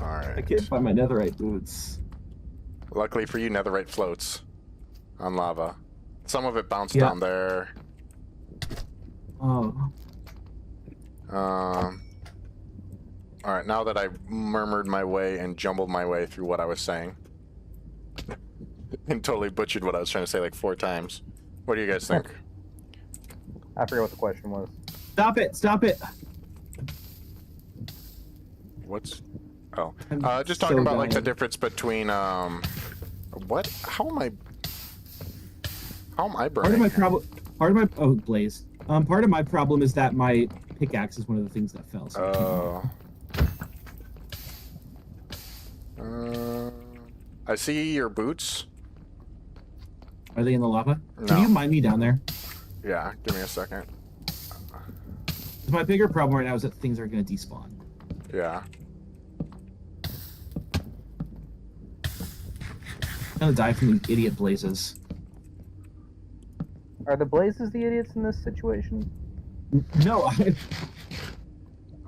Alright. I can't find my netherite boots. Luckily for you, netherite floats on lava. Some of it bounced down there. Oh. Alright, now that I've murmured my way and jumbled my way through what I was saying, and totally butchered what I was trying to say like 4 times, what do you guys think? I forget what the question was. Stop it! What's... Oh. Just talking about, like, the difference between, what? How am I burning? Blaze. Part of my problem is that my pickaxe is one of the things that fell. I see your boots. Are they in the lava? No. Can you mine me down there? Yeah, give me a second. My bigger problem right now is that things are going to despawn. Yeah. I'm going to die from these idiot blazes. Are the blazes the idiots in this situation? No,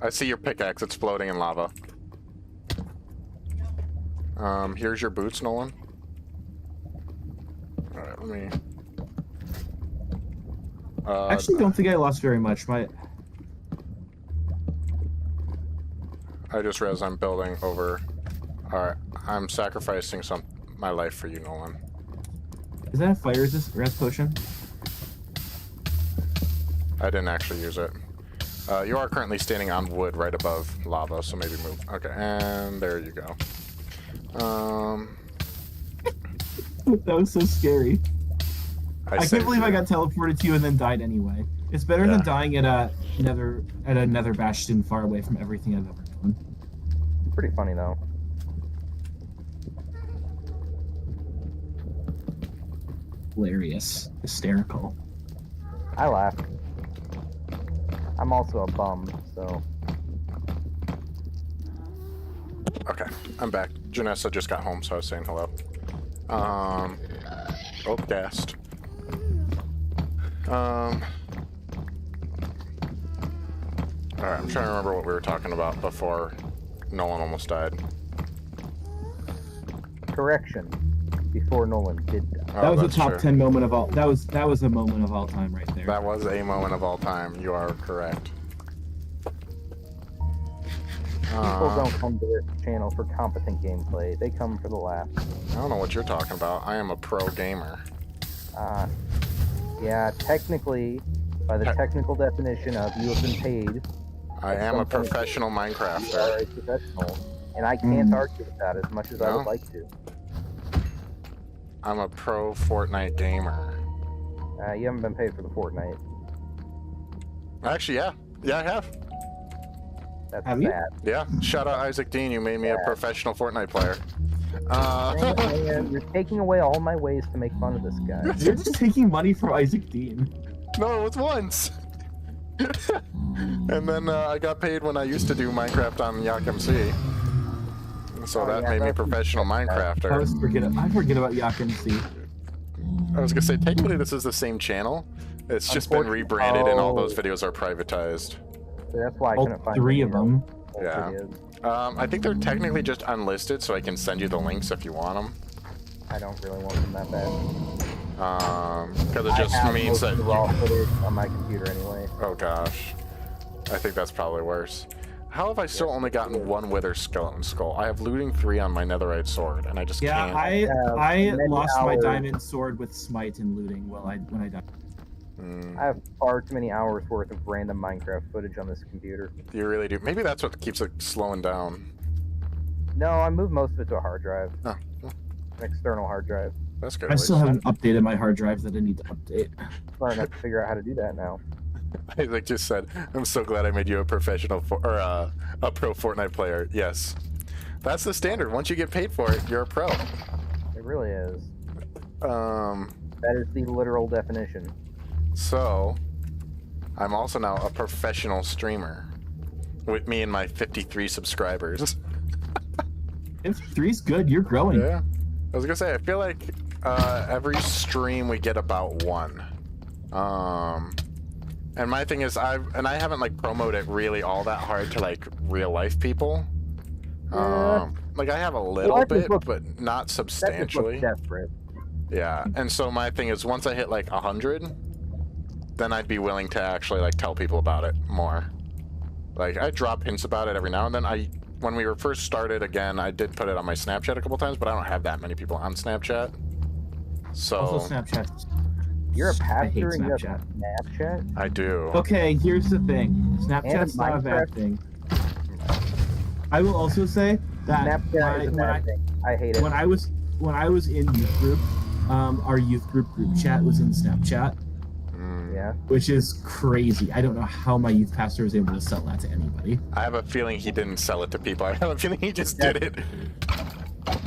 I see your pickaxe. It's floating in lava. Here's your boots, Nolan. Alright, let me... I actually don't think I lost very much. I just realized I'm building over... Alright, I'm sacrificing my life for you, Nolan. Is that a fire resist potion? I didn't actually use it. You are currently standing on wood right above lava, so maybe move. Okay, and there you go. That was so scary. I can't believe I got teleported to you and then died anyway. It's better than dying at a nether bastion far away from everything I've ever done. Pretty funny though. Hilarious. Hysterical. I laughed. I'm also a bum, so... Okay, I'm back. Janessa just got home, so I was saying hello. Oh, gassed. Alright, I'm trying to remember what we were talking about before Nolan almost died. Correction. Before Nolan did die. That was a top 10 moment of all. That was a moment of all time right there. That was a moment of all time. You are correct. People don't come to this channel for competent gameplay. They come for the laughs. I don't know what you're talking about. I am a pro gamer. Yeah, technically, by the technical definition of you have been paid. I am a professional Minecrafter. You are a professional, and I can't argue with that as much as I would like to. I'm a pro Fortnite gamer. You haven't been paid for the Fortnite. Actually, yeah. Yeah, I have. That's Have you? sad. Yeah. Shout out Isaac Dean. You made me a professional Fortnite player. Man, you're taking away all my ways to make fun of this guy. You're just taking money from Isaac Dean. No, it was once. And then I got paid when I used to do Minecraft on Yak MC. So that made me a professional Minecrafter. I forget about Yak MC. I was gonna say, technically this is the same channel. It's just been rebranded and all those videos are privatized. So that's why I couldn't find 3 of them. Yeah. I think they're technically just unlisted, so I can send you the links if you want them. I don't really want them that bad. Because it just means that raw footage on my computer anyway. Oh gosh, I think that's probably worse. How have I still only gotten 1 wither skeleton skull? I have looting 3 on my netherite sword, and I just can't. I lost my diamond sword with smite and looting when I died. I have far too many hours worth of random Minecraft footage on this computer. You really do. Maybe that's what keeps it slowing down. No, I moved most of it to a hard drive. Oh, An external hard drive. that's good. I still haven't updated my hard drive that I need to update. I'm gonna have to figure out how to do that now. Isaac just said, "I'm so glad I made you a professional a pro Fortnite player." Yes, that's the standard. Once you get paid for it, you're a pro. It really is. That is the literal definition. So, I'm also now a professional streamer with me and my 53 subscribers. 53's good. You're growing. Yeah, I was gonna say, I feel like every stream we get about 1. And my thing is, I haven't like promoted it really all that hard to like real life people. Like I have a little bit, but not substantially. That just looks desperate. Yeah, and so my thing is, once I hit like 100, then I'd be willing to actually like tell people about it more. Like I drop hints about it every now and then. When we were first started again, I did put it on my Snapchat a couple times, but I don't have that many people on Snapchat. So Also Snapchat. You're a pastor and you have Snapchat. Snapchat? I do. Okay, here's the thing. Snapchat's not a bad thing. I will also say that Snapchat is a bad thing. I hate it. when I was in youth group, our youth group chat was in Snapchat. Yeah. Which is crazy. I don't know how my youth pastor was able to sell that to anybody. I have a feeling he didn't sell it to people. I have a feeling he just did it.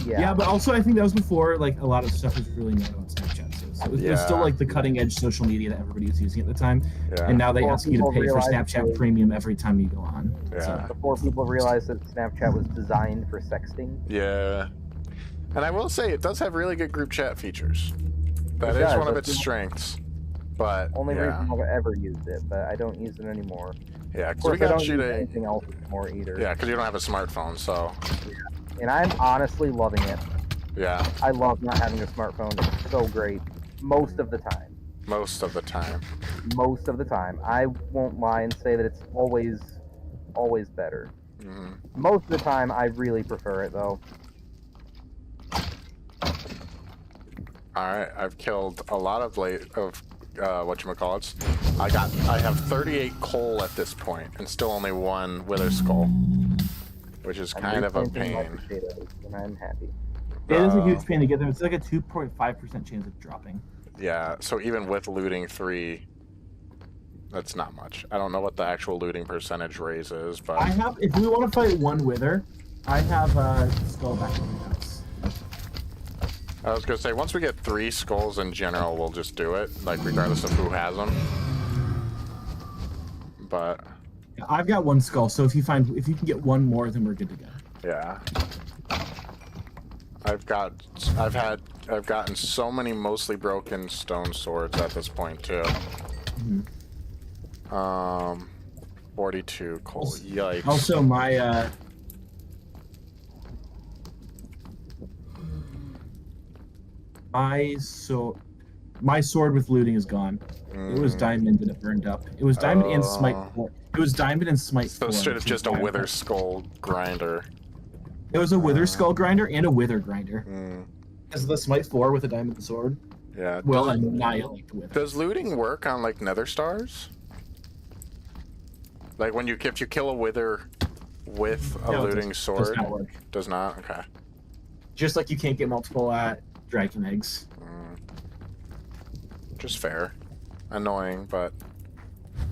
Yeah, but also I think that was before like a lot of stuff was really known on Snapchat. So it was still like the cutting edge social media that everybody was using at the time. Yeah. And now they Before ask you to people pay for realized Snapchat Premium every time you go on. Yeah. So, before people realized that Snapchat was designed for sexting. Yeah. And I will say, it does have really good group chat features. That is one of its strengths. But Only reason I've ever used it, but I don't use it anymore. Yeah, Of because course, we got I don't you use to. anything else anymore either. Yeah, because you don't have a smartphone, so. And I'm honestly loving it. Yeah. I love not having a smartphone. It's so great. Most of the time. Most of the time. Most of the time. I won't lie and say that it's always better. Mm-hmm. Most of the time, I really prefer it, though. Alright, I've killed a lot of whatchamacallits. I have 38 coal at this point, and still only 1 wither skull. Which is kind of a pain. And I'm happy. it is a huge pain to get them. It's like a 2.5% chance of dropping. Yeah, so even with looting 3, that's not much. I don't know what the actual looting percentage raise is, but... I have, if we want to fight 1 wither, I have a skull back in the house. I was gonna say, once we get 3 skulls in general, we'll just do it, like regardless of who has them. But... I've got 1 skull, so if you can get 1 more, then we're good to go. Yeah. I've gotten so many mostly broken stone swords at this point too. Mm-hmm. 42 coal. Yikes. Also, my sword with looting is gone. It was diamond and it burned up. It was diamond and smite 4. It was diamond and smite 4. So instead of just a wither skull grinder. It was a wither skull grinder and a wither grinder. As the smite 4 with a diamond sword. Yeah. Will annihilate the wither. Does looting work on like nether stars? Like when if you kill a wither with a looting sword? Does not work. Does not? Okay. Just like you can't get multiple dragon eggs. Just fair. Annoying, but...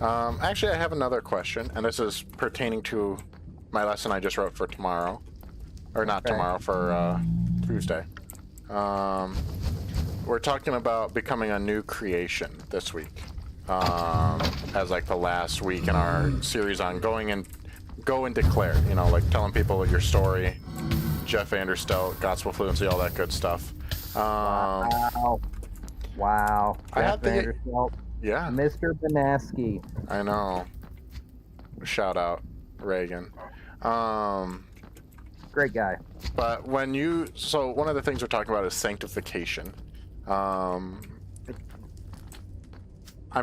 actually, I have another question, and this is pertaining to my lesson I just wrote for tomorrow, or not Okay. tomorrow, for Tuesday. We're talking about becoming a new creation this week, as like the last week in our series on go and declare. You know, like telling people your story, Jeff Anderstout, gospel fluency, all that good stuff. Wow. I had Jeff Vanderbilt, Yeah, Mr. Banaski. I know. Shout out Reagan. Great guy. But so one of the things we're talking about is sanctification. I'm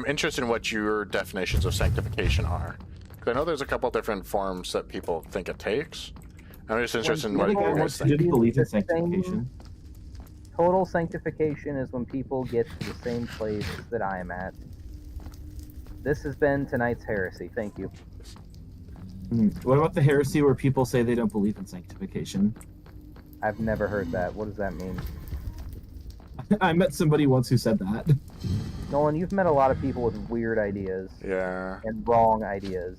interested in what your definitions of sanctification are. Because I know there's a couple different forms that people think it takes. I'm just interested in what you guys Do you think. believe in sanctification? Total sanctification is when people get to the same place that I am at. This has been tonight's heresy. Thank you. What about the heresy where people say they don't believe in sanctification? I've never heard that. What does that mean? I met somebody once who said that. Nolan, you've met a lot of people with weird ideas. Yeah. And wrong ideas.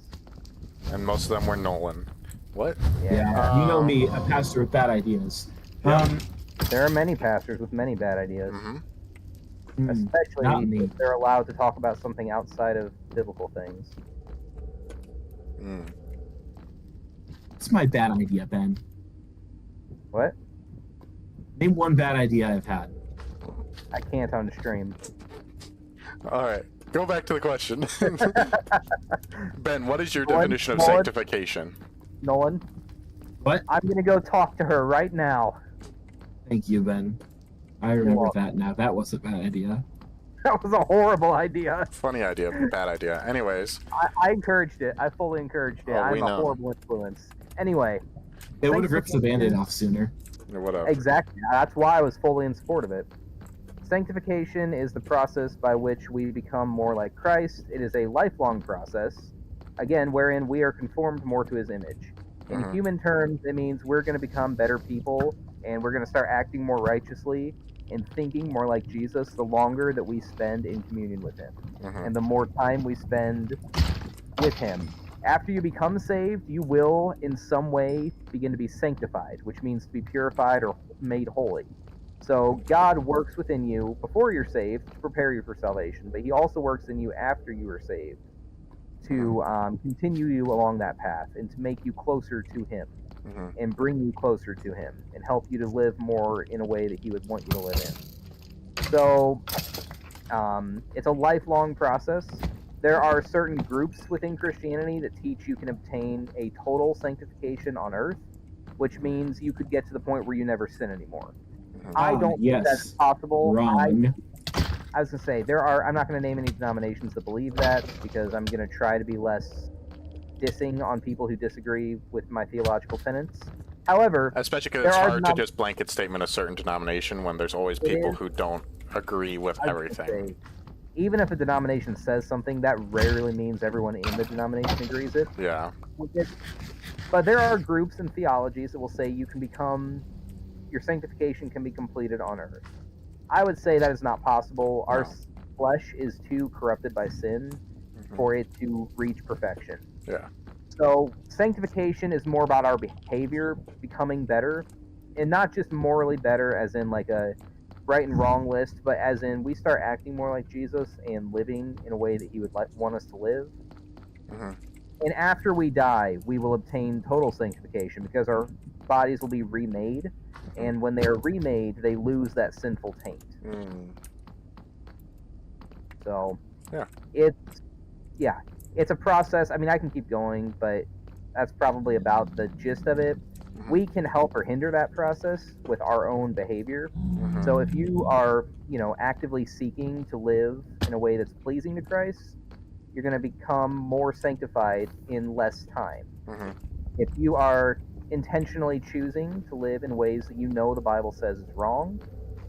And most of them were Nolan. What? Yeah. You know me, a pastor with bad ideas. Yeah. There are many pastors with many bad ideas. Mm-hmm. Especially if they're allowed to talk about something outside of biblical things. What's my bad idea, Ben? What? Name one bad idea I've had. I can't on the stream. All right. Go back to the question. Ben, what is your definition of sanctification? Nolan? What? I'm going to go talk to her right now. Thank you, Ben. I remember that now. That was a bad idea. That was a horrible idea. Funny idea, bad idea. Anyways. I encouraged it. I fully encouraged it. I'm a horrible influence. Anyway. It would have ripped the Band-Aid off sooner. Whatever. Exactly. That's why I was fully in support of it. Sanctification is the process by which we become more like Christ. It is a lifelong process, again, wherein we are conformed more to his image. In human terms, it means we're going to become better people, and we're going to start acting more righteously and thinking more like Jesus the longer that we spend in communion with him, and the more time we spend with him. After you become saved, you will, in some way, begin to be sanctified, which means to be purified or made holy. So God works within you before you're saved to prepare you for salvation, but he also works in you after you are saved to continue you along that path and to make you closer to him and bring you closer to him and help you to live more in a way that he would want you to live in. So it's a lifelong process. There are certain groups within Christianity that teach you can obtain a total sanctification on earth, which means you could get to the point where you never sin anymore. I don't think that's possible. Wrong. I was going to say, I'm not going to name any denominations that believe that because I'm going to try to be less dissing on people who disagree with my theological tenets. However, especially because it's hard to just blanket statement a certain denomination when there's always people who don't agree with everything. Even if a denomination says something, that rarely means everyone in the denomination agrees with it. Yeah. But there are groups and theologies that will say your sanctification can be completed on earth. I would say that is not possible. Our flesh is too corrupted by sin for it to reach perfection. Yeah. So sanctification is more about our behavior becoming better, and not just morally better as in like a right and wrong list, but as in we start acting more like Jesus and living in a way that he would want us to live. And after we die, we will obtain total sanctification because our bodies will be remade, and when they are remade, they lose that sinful taint. So it's a process. I mean, I can keep going, but that's probably about the gist of it. We can help or hinder that process with our own behavior. So if you are, actively seeking to live in a way that's pleasing to Christ, you're going to become more sanctified in less time. If you are intentionally choosing to live in ways that the Bible says is wrong,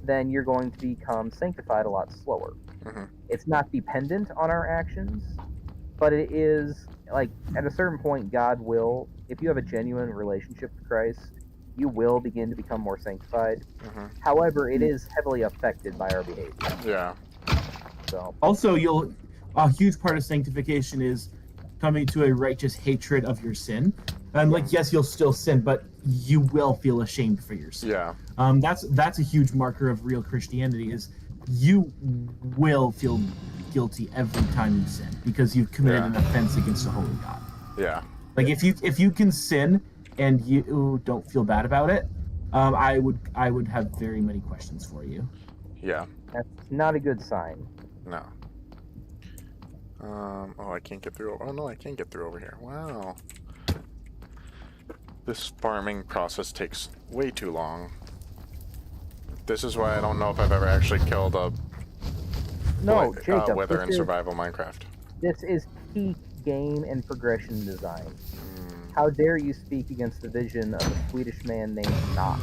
then you're going to become sanctified a lot slower. It's not dependent on our actions, but it is, like, at a certain point, God will, if you have a genuine relationship with Christ, you will begin to become more sanctified. However, it is heavily affected by our behavior. Yeah. So also, a huge part of sanctification is coming to a righteous hatred of your sin. And like, yes, you'll still sin, but you will feel ashamed for your sin. Yeah. That's a huge marker of real Christianity, is you will feel guilty every time you sin because you've committed an offense against a holy God. Yeah. Like if you can sin and you don't feel bad about it, I would have very many questions for you. Yeah. That's not a good sign. No. Oh, I can't get through. Oh no, I can't get through over here. Wow. This farming process takes way too long. This is why I don't know if I've ever actually killed a wither in survival Minecraft. This is peak game and progression design. How dare you speak against the vision of a Swedish man named Knock?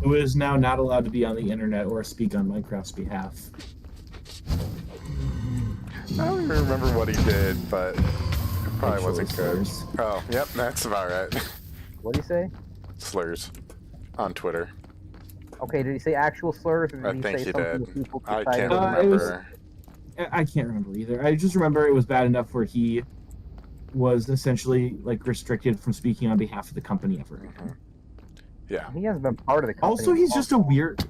Who is now not allowed to be on the internet or speak on Minecraft's behalf. I don't even remember what he did, but it probably wasn't good. Slurs. Oh, yep, that's about right. What do you say? Slurs. On Twitter. Okay, did he say actual slurs, or did I he think say he something did. people I decided- can't remember. I can't remember either. I just remember it was bad enough where he was essentially like restricted from speaking on behalf of the company ever again. Yeah. He hasn't been part of the company. Also, he's just a weird.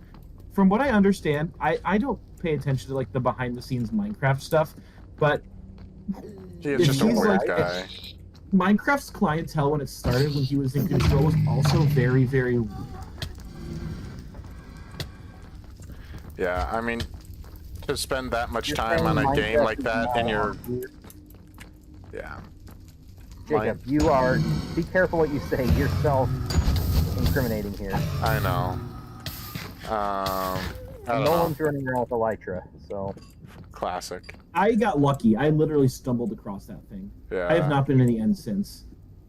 From what I understand, I don't pay attention to like the behind the scenes Minecraft stuff, but He is just a he's weird like- guy. Minecraft's clientele when it started, when he was in control, was also very, very weird. Yeah, I mean, to spend that much You're time on saying a game Minecraft like is that not and you're... on. Yeah. Jacob, you are. Be careful what you say. You're self-incriminating here. I know. I don't Nolan's know. running around with Elytra, so. Classic. I got lucky. I literally stumbled across that thing. Yeah. I have not been in the end since.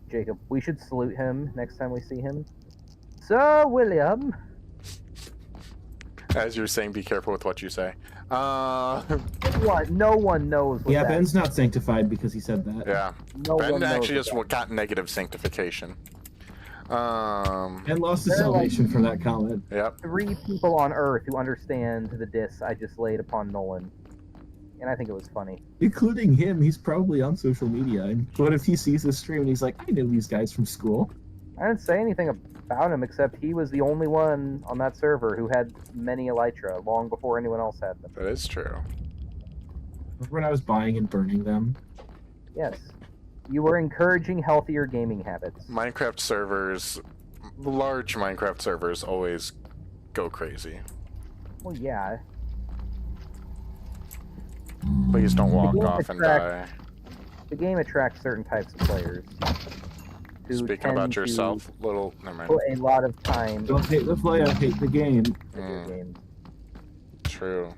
Jacob, we should salute him next time we see him. Sir William. As you're saying, be careful with what you say. What? No one knows what Yeah, that Ben's not sanctified because he said that. Yeah. No one Ben knows actually what just that got negative sanctification. And lost his They're like- salvation from that comment. Yep. 3 people on Earth who understand the diss I just laid upon Nolan. And I think it was funny. Including him, he's probably on social media. And what if he sees this stream and he's like, I know these guys from school? I didn't say anything about him except he was the only one on that server who had many Elytra long before anyone else had them. That is true. Remember when I was buying and burning them? Yes. You were encouraging healthier gaming habits. Minecraft servers, large Minecraft servers always go crazy. Well, yeah. Please don't walk game off and die. attracts- The game attracts certain types of players. who Speaking tend about to yourself, little... Never mind. Put a lot of time Don't hate the player, hate the game. into video games. True.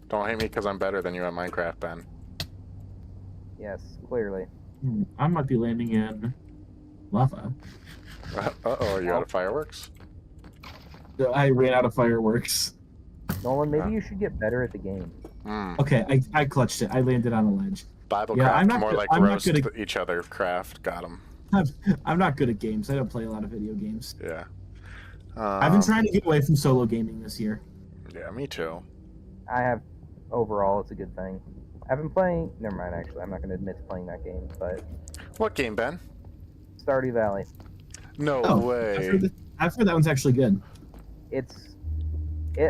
Don't hate me because I'm better than you at Minecraft, Ben. Yes, clearly. I might be landing in lava. Uh-oh, you out of fireworks? I ran out of fireworks. Nolan, maybe you should get better at the game. Okay, I clutched it. I landed on a ledge. BibleCraft, Yeah, I'm not more good- like I'm not roast good at- each other craft. Got him. I'm not good at games. I don't play a lot of video games. Yeah. I've been trying to get away from solo gaming this year. Yeah, me too. I have, overall, it's a good thing. I've been playing, never mind actually, I'm not going to admit to playing that game, but What game, Ben? Stardew Valley. No I've way. heard that one's actually good. It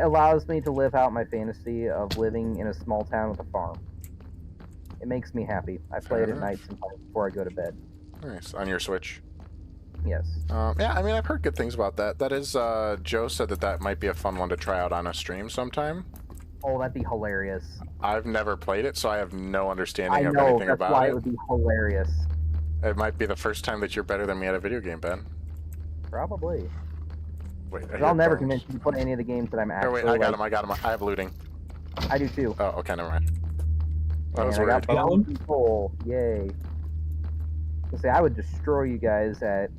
allows me to live out my fantasy of living in a small town with a farm. It makes me happy. I play it at night sometimes before I go to bed. Nice. On your Switch. Yes. Yeah, I mean, I've heard good things about that. That is, Joe said that might be a fun one to try out on a stream sometime. Oh, that'd be hilarious. I've never played it, so I have no I understanding of know, anything that's about why it. it would be hilarious. It might be the first time that you're better than me at a video game, Ben. Probably. Wait, I But hear I'll never bones. convince you to play any of the games that I'm Oh, actually wait, I got him. I have looting. I do too. Oh, okay, never mind. I was And I worried. got Got one? bone control. Yay. Say I would destroy you guys at,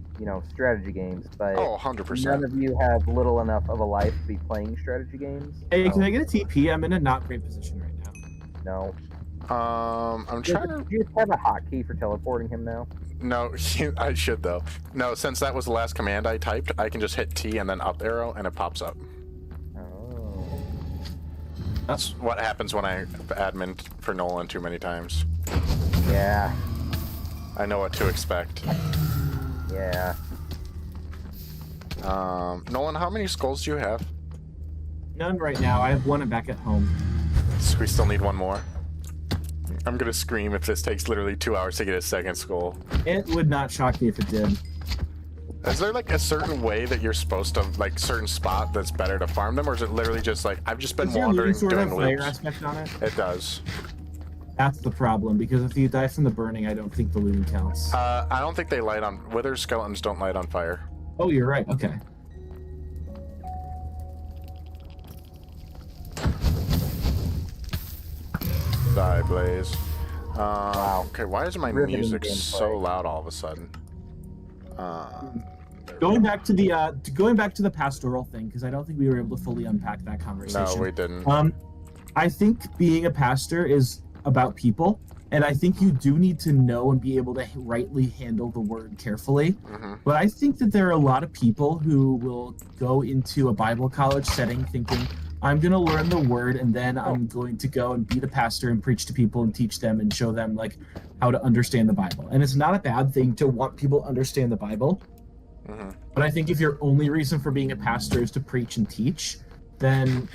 strategy games, but Oh, none 100%. of you have little enough of a life to be playing strategy games. Hey, so, can I get a TP? I'm in a not great position right now. No. I'm trying to... Do you just have a hotkey for teleporting him now? No, I should, though. No, since that was the last command I typed, I can just hit T and then up arrow, and it pops up. Oh. That's what happens when I admin for Nolan too many times. Yeah. I know what to expect. Yeah. Nolan, how many skulls do you have? None right now. I have one back at home. We still need one more. I'm gonna scream if this takes literally 2 hours to get a second skull. It would not shock me if it did. Is there like a certain way that you're supposed to, like, certain spot that's better to farm them, or is it literally just like I've just been wandering doing loops? Aspect on it? It does. That's the problem, because if you die from the burning, I don't think the looting counts. I don't think they light on. Wither skeletons don't light on fire. Oh, you're right. Okay. Die, Blaze. Wow. Okay, why is my Riveting music gameplay. so loud all of a sudden? Going back to the pastoral thing, because I don't think we were able to fully unpack that conversation. No, we didn't. I think being a pastor is about people, and I think you do need to know and be able to rightly handle the word carefully. But I think that there are a lot of people who will go into a Bible college setting thinking, I'm going to learn the word, and then I'm going to go and be the pastor and preach to people and teach them and show them like how to understand the Bible. And it's not a bad thing to want people to understand the Bible. But I think if your only reason for being a pastor is to preach and teach, then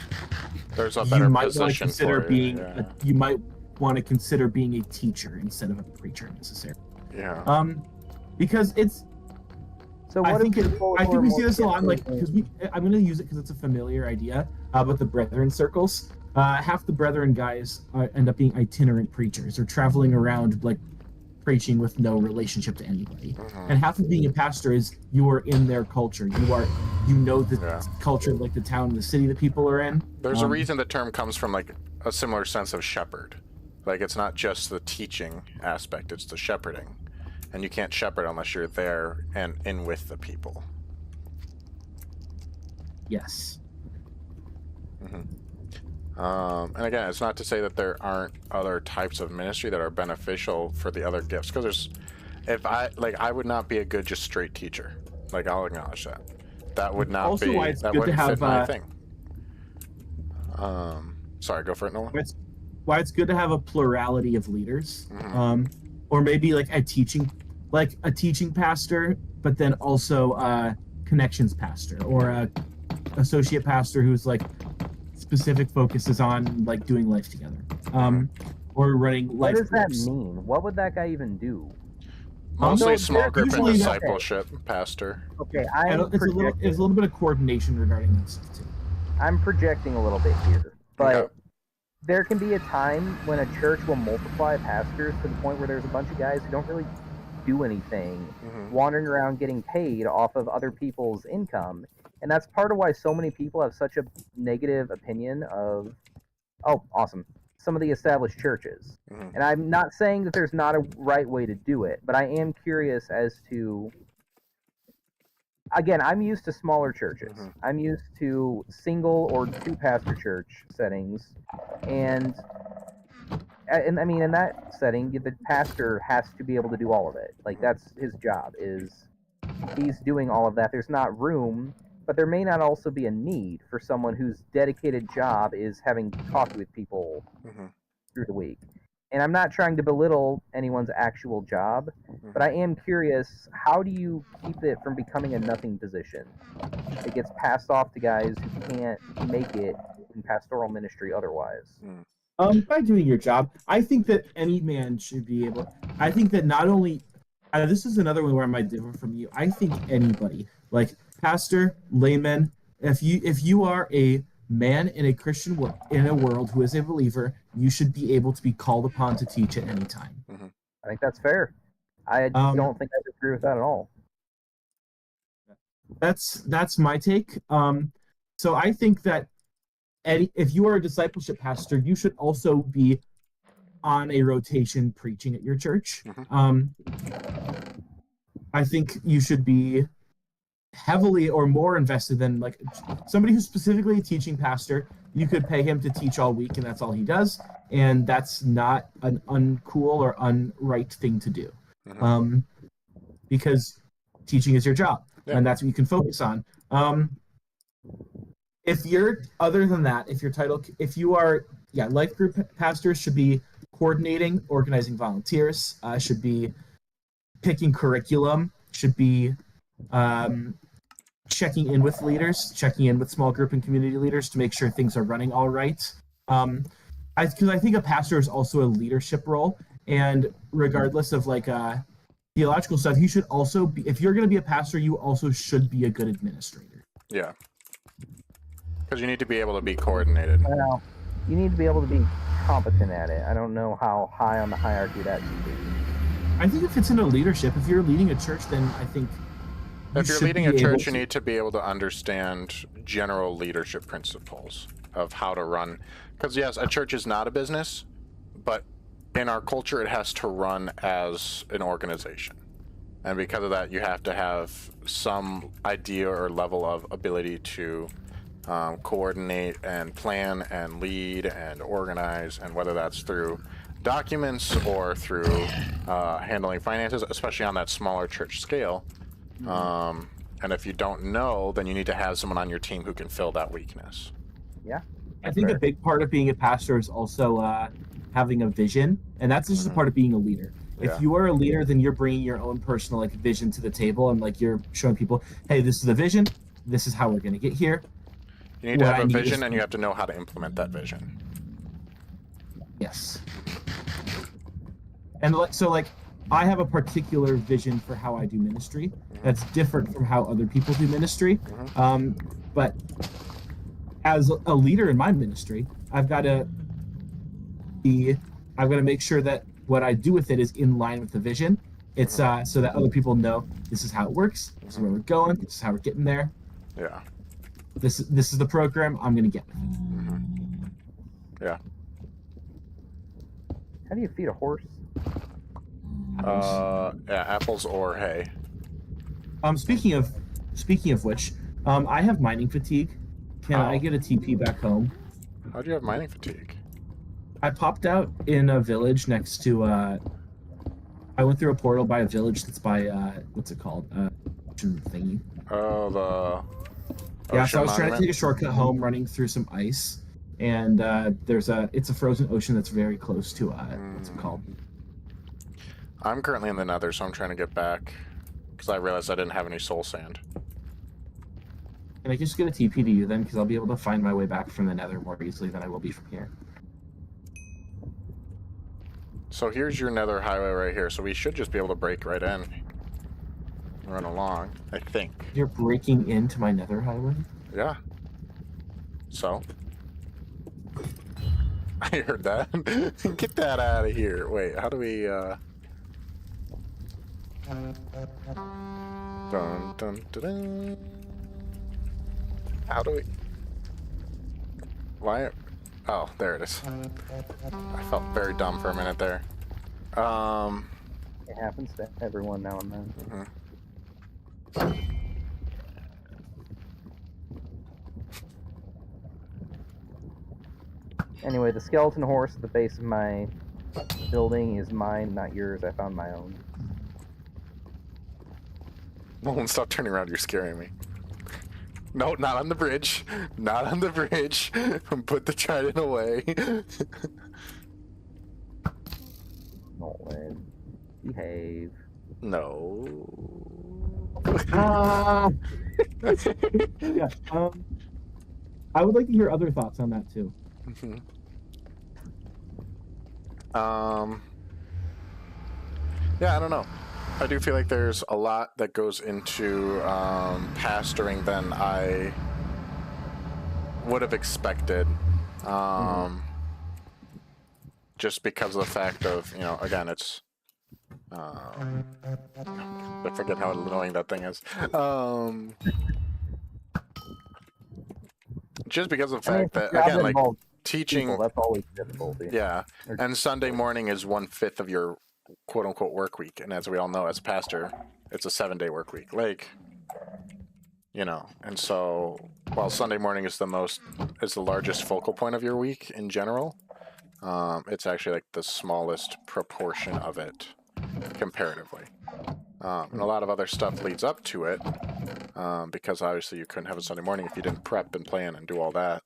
there's a better position for being you might want to consider being a teacher instead of a preacher necessarily. Yeah. Because it's. So what I think we see this a lot, like, because I'm going to use it because it's a familiar idea, but the brethren circles. Half the brethren guys end up being itinerant preachers or traveling around, like, preaching with no relationship to anybody. And half of being a pastor is you are in their culture. You know the culture of, like, the town and the city that people are in. There's a reason the term comes from, like, a similar sense of shepherd. Like, it's not just the teaching aspect, it's the shepherding. And you can't shepherd unless you're there and in with the people. Yes. And again, it's not to say that there aren't other types of ministry that are beneficial for the other gifts. Because I would not be a good just straight teacher. Like, I'll acknowledge that. That would not also be. Why it's that good wouldn't to have, fit my thing. Sorry, go for it, Nolan. Why it's good to have a plurality of leaders, or maybe like a teaching pastor, but then also a connections pastor or a associate pastor who's like specific focuses on like doing life together, or running life. What does groups. that mean? What would that guy even do? Mostly small group and usually discipleship, pastor. Okay, It's a little bit of coordination regarding that stuff too. I'm projecting a little bit here, but there can be a time when a church will multiply pastors to the point where there's a bunch of guys who don't really do anything, wandering around getting paid off of other people's income. And that's part of why so many people have such a negative opinion of, some of the established churches. And I'm not saying that there's not a right way to do it, but I am curious as to, again, I'm used to smaller churches. I'm used to single or two pastor church settings. And I mean, in that setting, the pastor has to be able to do all of it. Like, that's his job, is he's doing all of that. There's not room, but there may not also be a need for someone whose dedicated job is having coffee with people through the week. And I'm not trying to belittle anyone's actual job, but I am curious, how do you keep it from becoming a nothing position? It gets passed off to guys who can't make it in pastoral ministry otherwise. By doing your job, I think that any man should be able. I think that not only this is another one where I might differ from you. I think anybody, like pastor, layman, if you are a man in a Christian in a world who is a believer, you should be able to be called upon to teach at any time. I think that's fair. I don't think I agree with that at all. That's my take. So I think that if you are a discipleship pastor, you should also be on a rotation preaching at your church. I think you should be heavily or more invested than like somebody who's specifically a teaching pastor. You could pay him to teach all week and that's all he does, and that's not an uncool or unright thing to do, because teaching is your job and that's what you can focus on. If you're other than that, if you are life group pastors should be coordinating, organizing volunteers, should be picking curriculum, should be checking in with leaders, checking in with small group and community leaders to make sure things are running all right. Because I think a pastor is also a leadership role, and regardless of like theological stuff, you should also be, if you're going to be a pastor, you also should be a good administrator. Yeah. Because you need to be able to be coordinated. Well, you need to be able to be competent at it. I don't know how high on the hierarchy that should be. I think if it's in a leadership, if you're leading a church, then I think if you're leading a church, you need to be able to understand general leadership principles of how to run. Because yes, a church is not a business, but in our culture, it has to run as an organization. And because of that, you have to have some idea or level of ability to coordinate and plan and lead and organize, and whether that's through documents or through handling finances, especially on that smaller church scale. And if you don't know, then you need to have someone on your team who can fill that weakness. Yeah. I think a big part of being a pastor is also having a vision, and that's just a part of being a leader. If you are a leader, then you're bringing your own personal like vision to the table, and like you're showing people, hey, this is the vision, this is how we're going to get here. You need to have a vision, and you have to know how to implement that vision. Yes. And so like I have a particular vision for how I do ministry that's different from how other people do ministry. But as a leader in my ministry, I've got to make sure that what I do with it is in line with the vision. It's so that other people know this is how it works, this is where we're going, this is how we're getting there. Yeah. This is the program I'm going to get with it. Yeah. How do you feed a horse? Apples or hay. Speaking of which, I have mining fatigue. Can I get a TP back home? How do you have mining fatigue? I popped out in a village next to I went through a portal by a village that's by what's it called? Ocean thingy. Oh, the yeah, so I was monument? trying to take a shortcut home running through some ice, and it's a frozen ocean that's very close to what's it called? I'm currently in the Nether, so I'm trying to get back because I realized I didn't have any soul sand. Can I just get a TP to you then? Because I'll be able to find my way back from the Nether more easily than I will be from here. So here's your Nether highway right here, so we should just be able to break right in. Run along, I think. You're breaking into my Nether highway? Yeah. So? I heard that. Get that out of here. Wait, how do we, Dun, dun, dun, dun. How do we... Why... Oh, there it is. I felt very dumb for a minute there. It happens to everyone now and then. Anyway, the skeleton horse at the base of my building is mine, not yours. I found my own. Nolan, stop turning around. You're scaring me. No, not on the bridge. Not on the bridge. Put the trident away. Nolan, behave. No. Yeah. I would like to hear other thoughts on that too. Yeah, I don't know. I do feel like there's a lot that goes into pastoring than I would have expected. Just because of the fact of, you know, again, it's... I forget how annoying that thing is. Just because of the fact that, again, like, teaching... People, that's always difficulty. Yeah, and Sunday morning is 1/5 of your quote-unquote work week, and as we all know, as a pastor, it's a 7-day work week. Like, you know, and so while Sunday morning is the largest focal point of your week in general, it's actually like the smallest proportion of it comparatively. And a lot of other stuff leads up to it, because obviously you couldn't have a Sunday morning if you didn't prep and plan and do all that.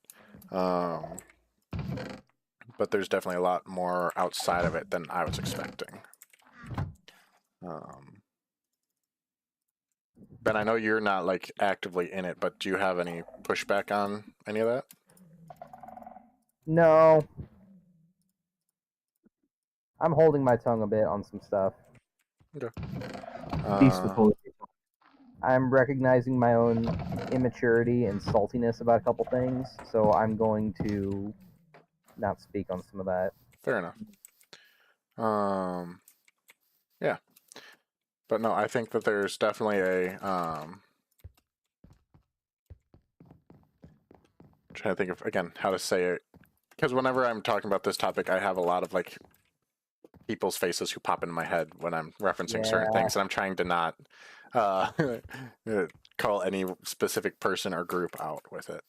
But there's definitely a lot more outside of it than I was expecting. Ben, I know you're not like actively in it, but do you have any pushback on any of that? No. I'm holding my tongue a bit on some stuff. Okay. Peace with holy people. I'm recognizing my own immaturity and saltiness about a couple things, so I'm going to not speak on some of that. Fair enough. Yeah. But no, I think that there's definitely a trying to think of again how to say it, because whenever I'm talking about this topic, I have a lot of like people's faces who pop into my head when I'm referencing certain things, and I'm trying to not call any specific person or group out with it.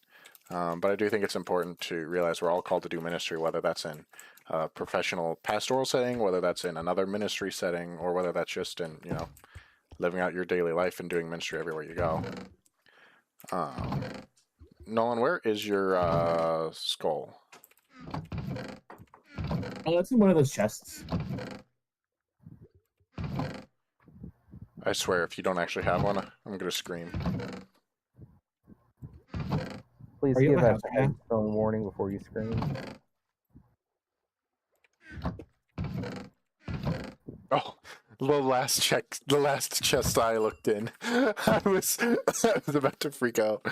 But I do think it's important to realize we're all called to do ministry, whether that's in a professional pastoral setting, whether that's in another ministry setting, or whether that's just in, you know, living out your daily life and doing ministry everywhere you go. Nolan, where is your skull? Oh, that's in one of those chests. I swear, if you don't actually have one, I'm gonna scream. Please Are you give at my a house right now? headphone warning before you scream. Oh, the last chest I looked in, I was about to freak out.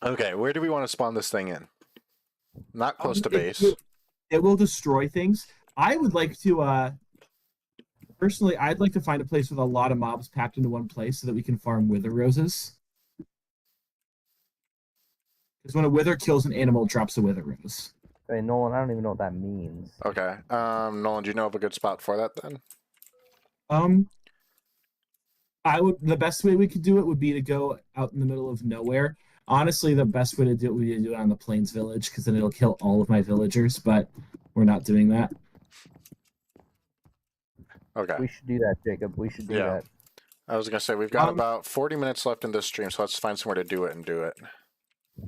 Okay, where do we want to spawn this thing in? Not close to base. It will destroy things. I would like to, personally, I'd like to find a place with a lot of mobs packed into one place so that we can farm wither roses. Because when a wither kills an animal, it drops a wither rose. Hey, Nolan, I don't even know what that means. Okay, Nolan, do you know of a good spot for that then? The best way we could do it would be to go out in the middle of nowhere. Honestly, the best way to do it would be to do it on the Plains Village, because then it'll kill all of my villagers, but we're not doing that. Okay. We should do that, Jacob. We should do that. I was gonna say we've got about 40 minutes left in this stream, so let's find somewhere to do it and do it.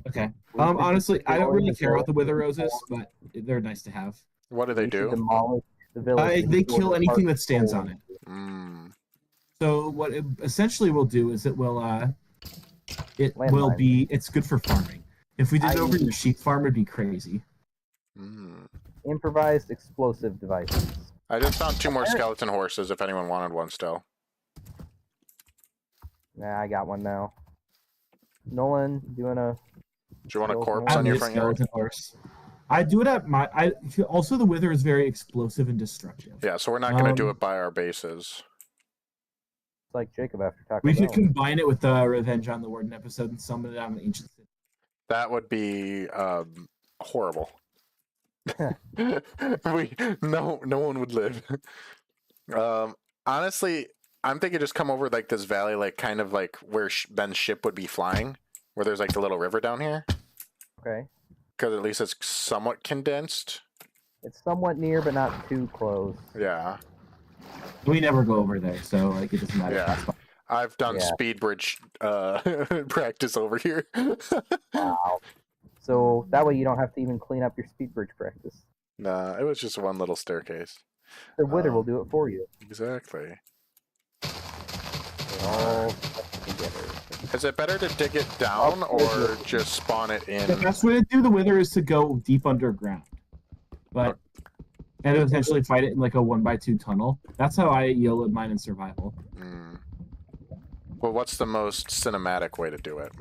Okay. Honestly, I don't really care about the wither roses, but they're nice to have. What do they do? Demolish the village. They kill anything that stands on it. Mm. So what it essentially will do is it's good for farming. If we did it over your sheep farm, it'd be crazy. Mm. Improvised explosive devices. I just found 2 more skeleton horses if anyone wanted one still. Nah, I got one now. Nolan, do you want a corpse on your front yard? Horse. I do it at my... Also, the wither is very explosive and destructive. Yeah, so we're not going to do it by our bases. It's like Jacob after Taco We Bell. could combine it with the Revenge on the Warden episode and summon it out of Ancient City. That would be horrible. No one would live. Honestly, I'm thinking just come over like this valley, like kind of like where Ben's ship would be flying, where there's like the little river down here. Okay. Because at least it's somewhat condensed. It's somewhat near, but not too close. Yeah. We never go over there, so like it doesn't matter. Yeah. I've done speed bridge practice over here. Wow. So that way you don't have to even clean up your speed bridge practice. Nah, it was just one little staircase. The wither will do it for you. Exactly. All together. Is it better to dig it down or just spawn it in? The best way to do the wither is to go deep underground, and essentially fight it in like a 1x2 tunnel. That's how I yielded mine in survival. Mm. Well, what's the most cinematic way to do it?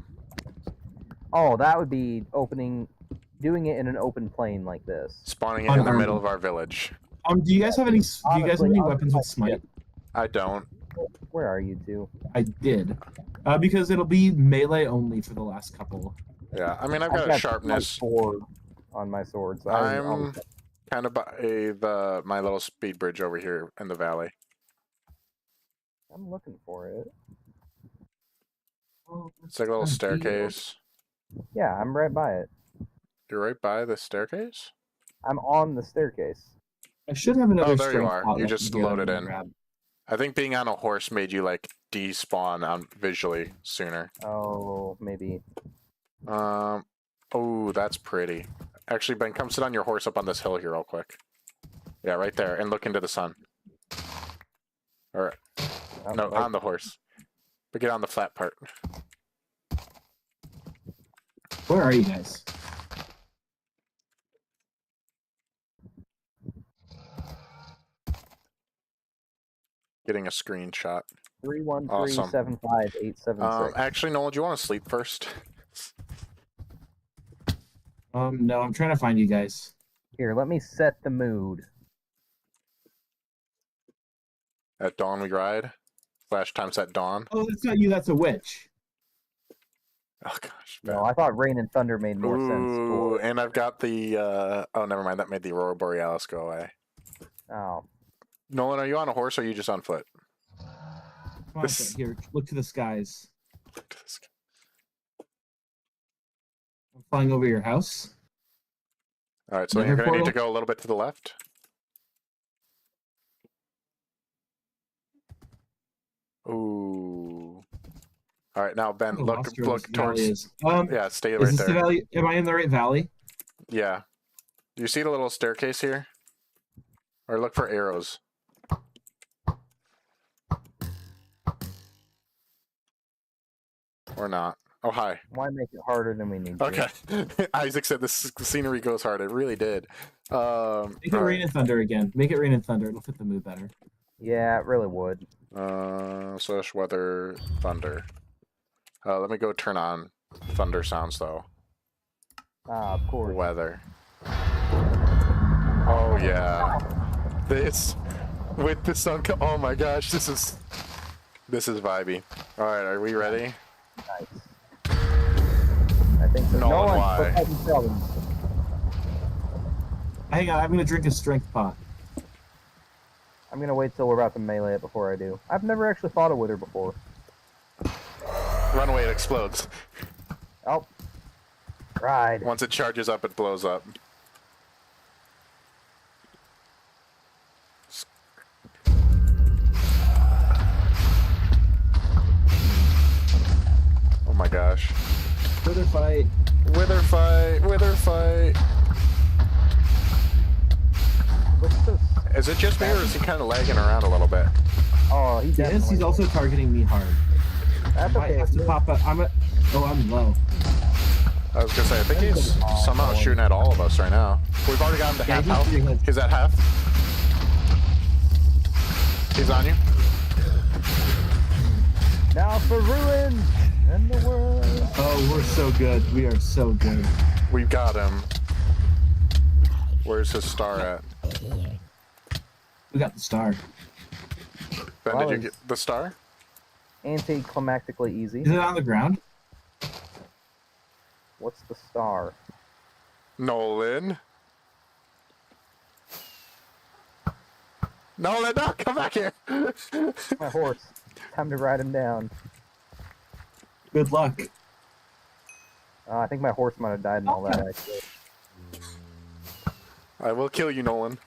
Oh, that would be doing it in an open plain like this. Spawning it in the middle of our village. Do you guys have any weapons with smite? I don't. Where are you two? I did. Because it'll be melee only for the last couple. Yeah, I mean, I've got a sharpness. 4 on my sword. So I'm kind of by my little speed bridge over here in the valley. I'm looking for it. It's like a little staircase. Yeah, I'm right by it. You're right by the staircase? I'm on the staircase. I should have another. Oh, there you are. You just loaded in. I think being on a horse made you like despawn on visually sooner. Oh, maybe. Oh, that's pretty. Actually, Ben, come sit on your horse up on this hill here real quick. Yeah, right there, and look into the sun. All right. No, on the horse. But get on the flat part. Where are you guys? Getting a screenshot. 313-75876. Actually, Noel, do you want to sleep first? No, I'm trying to find you guys. Here, let me set the mood. At dawn we ride. Flash times at dawn. Oh, that's not you. That's a witch. Oh gosh. No, I thought Rain and Thunder made more sense. Ooh, and I've got the. Oh, never mind. That made the Aurora Borealis go away. Oh. Nolan, are you on a horse or are you just on foot? Come on, here, look to the skies. I'm flying over your house. All right, so you're going to need to go a little bit to the left. Ooh. All right, now Ben, look towards. Yeah, stay right there. The valley? Am I in the right valley? Yeah. Do you see the little staircase here? Or look for arrows. Or not. Oh, hi. Why make it harder than we need to? Okay. Isaac said the scenery goes hard. It really did. Make it rain and thunder again. Make it rain and thunder. It'll fit the mood better. Yeah, it really would. Slash weather thunder. Let me go turn on thunder sounds though. Of course. Weather. Oh yeah. This with the sun. Oh my gosh, this is vibey. All right, are we ready? Nice. I think so. No one, why? Hang on, I'm gonna drink a strength pot. I'm gonna wait till we're about to melee it before I do. I've never actually fought a wither before. Run away, it explodes. Oh. Ride. Once it charges up, it blows up. Oh my gosh. Wither fight. Wither fight. Wither fight. What's this? Is it just me or is he kind of lagging around a little bit? Oh, he definitely Yes, he's also targeting me hard. That's I might okay. have to pop up. I'm low. I was gonna say, I think he's somehow shooting at all of us right now. We've already got him to half health. He's at half. He's on you. Now for ruin and the world. Oh, we're so good. We are so good. We've got him. Where's his star at? We got the star. Ben, did you get the star? Anticlimactically easy. Is it on the ground? What's the star? Nolan? Nolan, no, come back here! My horse. Time to ride him down. Good luck. I think my horse might have died and all that, actually. I will kill you, Nolan.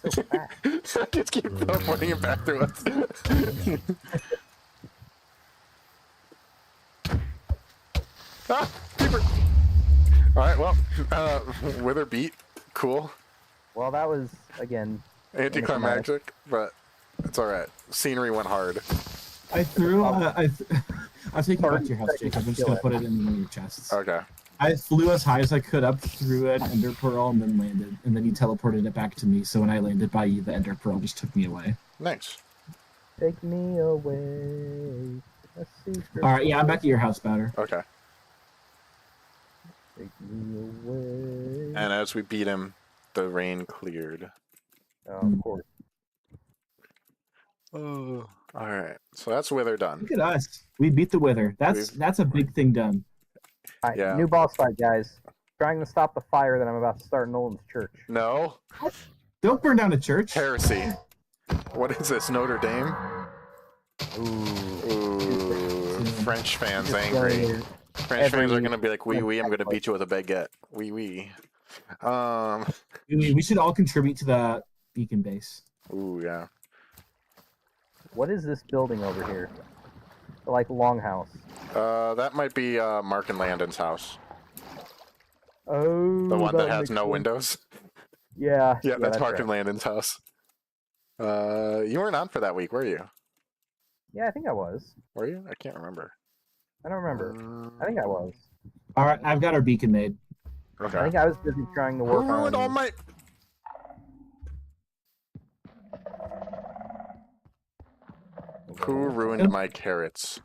So fast. Just keep teleporting him back to us. Ah, creeper! Alright, well, Wither beat. Cool. Well, that was, again... Anticlimactic, but it's alright. Scenery went hard. I threw. I'm taking it back to your house, Jacob. I'm just gonna put it in one of your chests. Okay. I flew as high as I could up through an ender pearl and then landed, and then you teleported it back to me. So when I landed by you, the ender pearl just took me away. Nice. Take me away. All right, yeah, I'm back at your house, Batter. Okay. Take me away. And as we beat him, the rain cleared. Of course. Oh. All right. So that's Wither done. Look at us. We beat the Wither. That's a big thing done. All right, Yeah. new boss fight, guys. Trying to stop the fire that I'm about to start in Nolan's church. No. Don't burn down a church. Heresy. What is this, Notre Dame? Ooh. French fans angry. French fans are going to be like, wee wee, I'm going to beat you with a baguette. Wee wee. We should all contribute to the beacon base. Ooh, yeah. What is this building over here? Like longhouse. That might be Mark and Landon's house. Oh. The one that has makes no sense. windows. Yeah. Yeah, that's Mark right. and Landon's house. You weren't on for that week, were you? Yeah, I think I was. Were you? I can't remember. I don't remember. I think I was. All right, I've got our beacon made. Okay. I think I was busy trying to work Who ruined all on... my... Who ruined my carrots?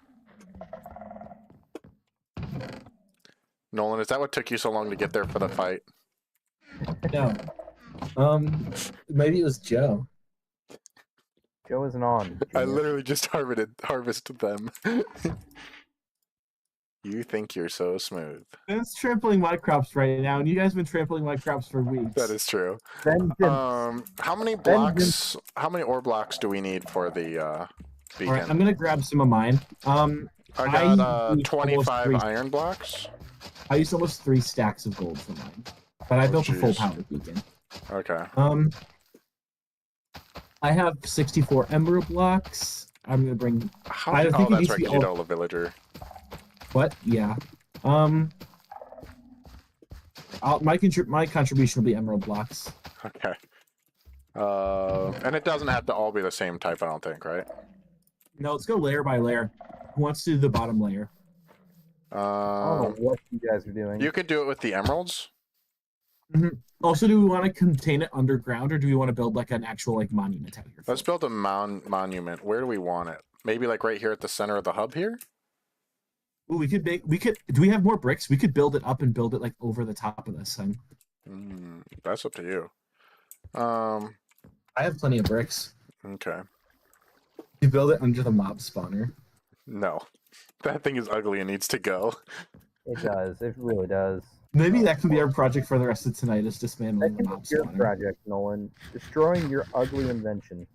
Nolan, is that what took you so long to get there for the fight? No. Maybe it was Joe. Joe isn't on. I Genius. literally just harvested them. You think you're so smooth. Ben's trampling my crops right now, and you guys have been trampling my crops for weeks. That is true. How many blocks? How many ore blocks do we need for the beacon? All right, I'm gonna grab some of mine. I got 25 iron blocks. I used almost 3 stacks of gold for mine, but I built a full power beacon. Okay. I have 64 emerald blocks. I'm gonna bring. How? Oh, that's right. Keto the villager. What? Yeah. My contribution will be emerald blocks. Okay. And it doesn't have to all be the same type, I don't think, right? No, let's go layer by layer. Who wants to do the bottom layer? I don't know what you guys are doing. You could do it with the emeralds. Mm-hmm. Also, do we want to contain it underground, or do we want to build like an actual like monument out here? Let's build a monument. Where do we want it? Maybe like right here at the center of the hub here. Ooh, we could. Do we have more bricks? We could build it up and build it like over the top of this thing. That's up to you. I have plenty of bricks. Okay. You build it under the mob spawner. No, that thing is ugly and needs to go. It does. It really does. Maybe that can be our project for the rest of tonight. Is dismantling the mob That's your spawner. project, Nolan. Destroying your ugly invention.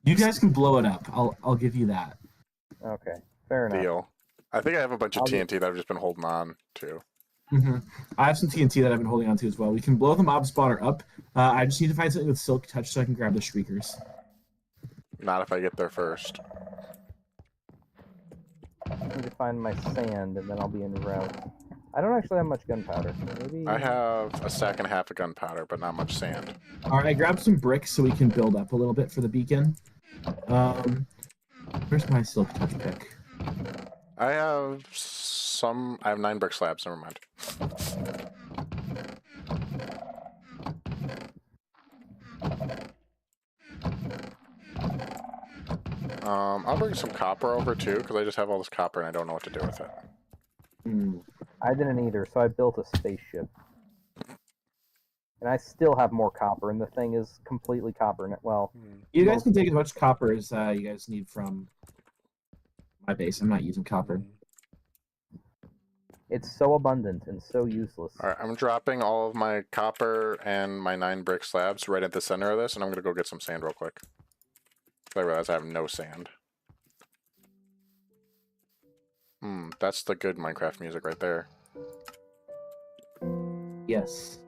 You guys can blow it up. I'll give you that. Okay, fair enough. Deal. I think I have a bunch of TNT that I've just been holding on to. Mm-hmm. I have some TNT that I've been holding on to as well. We can blow the mob spawner up. I just need to find something with silk touch so I can grab the shriekers. Not if I get there first. I need to find my sand, and then I'll be en route. I don't actually have much gunpowder. Maybe... I have a stack and a half of gunpowder, but not much sand. All right, I grabbed some bricks so we can build up a little bit for the beacon. Where's my silk touch pick? I have 9 brick slabs. Never mind. I'll bring some copper over too, because I just have all this copper and I don't know what to do with it. I didn't either, so I built a spaceship. And I still have more copper, and the thing is completely copper in it. Well, you guys can take as much copper as you guys need from my base. I'm not using copper. It's so abundant and so useless. Alright, I'm dropping all of my copper and my 9 brick slabs right at the center of this, and I'm going to go get some sand real quick. I realize I have no sand. That's the good Minecraft music right there. Yes.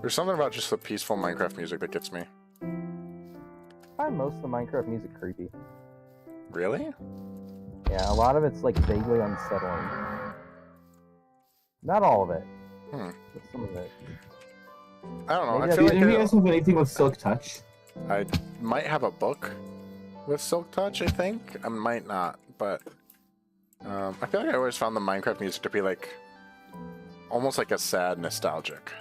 There's something about just the peaceful Minecraft music that gets me. I find most of the Minecraft music creepy. Really? Yeah, a lot of it's like vaguely unsettling. Not all of it. But some of it. I don't know. Maybe I feel like you guys have anything with silk touch? I might have a book with silk touch, I think. I might not, but I feel like I always found the Minecraft music to be like almost like a sad nostalgic.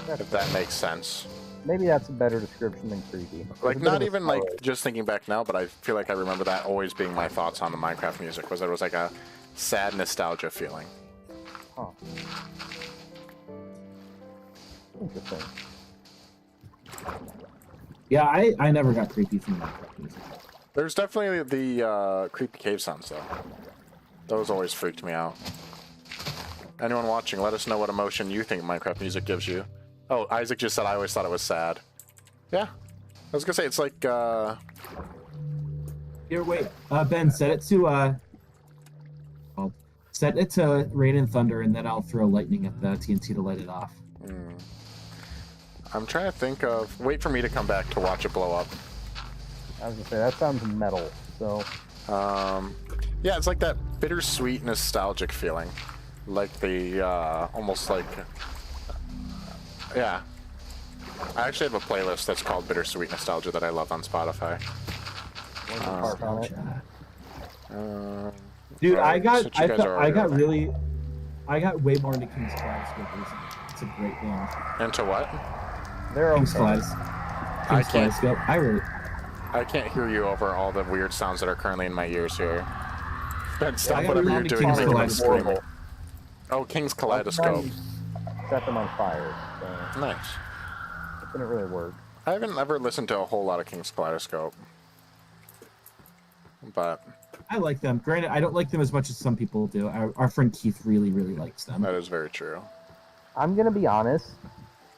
If that makes sense. Maybe that's a better description than creepy. Like, not even like just thinking back now, but I feel like I remember that always being my thoughts on the Minecraft music, was that it was like a sad nostalgia feeling. Huh. Interesting. Yeah, I never got creepy from Minecraft music. There's definitely the creepy cave sounds, though. Those always freaked me out. Anyone watching, let us know what emotion you think Minecraft music gives you. Oh, Isaac just said I always thought it was sad. Yeah. I was gonna say, it's like, Here, wait. Ben, set it to, set it to rain and thunder, and then I'll throw lightning at the TNT to light it off. I'm trying to think of... Wait for me to come back to watch it blow up. I was gonna say, that sounds metal, so... Yeah, it's like that bittersweet, nostalgic feeling. Like the, almost like... Yeah. I actually have a playlist that's called Bittersweet Nostalgia that I love on Spotify. Dude, I got way more into King's Kaleidoscope recently. It's a great band. Into what? They're King's Kaleidoscope. I can't hear you over all the weird sounds that are currently in my ears here. Ben, stop whatever you're doing to make me scream. Oh, King's Kaleidoscope. Set them on fire. So Nice. it didn't really work. I haven't ever listened to a whole lot of King's Kaleidoscope. But I like them. Granted, I don't like them as much as some people do. Our friend Keith really, really likes them. that is very true. I'm gonna be honest.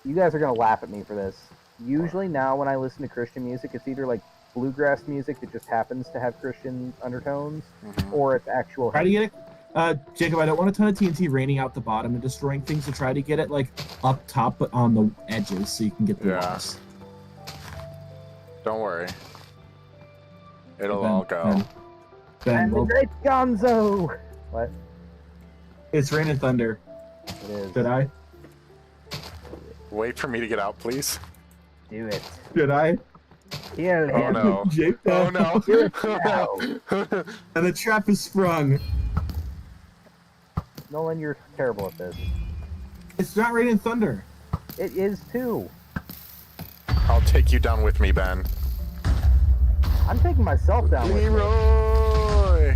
You guys are gonna laugh at me for this. Usually now when I listen to Christian music, it's either like bluegrass music that just happens to have Christian undertones, or it's actual. Try to get it, Jacob. I don't want a ton of TNT raining out the bottom and destroying things. To try to get it like up top, but on the edges, so you can get the loss. Don't worry. It'll all go. And the great Gonzo! What? It's rain and thunder. It is. Did I? Wait for me to get out, please. Do it. Did I? Yeah. Oh no. Oh no. Do it now. And the trap is sprung. Nolan, you're terrible at this. It's not rain and thunder. It is too. I'll take you down with me, Ben. I'm taking myself down with me. Leroy!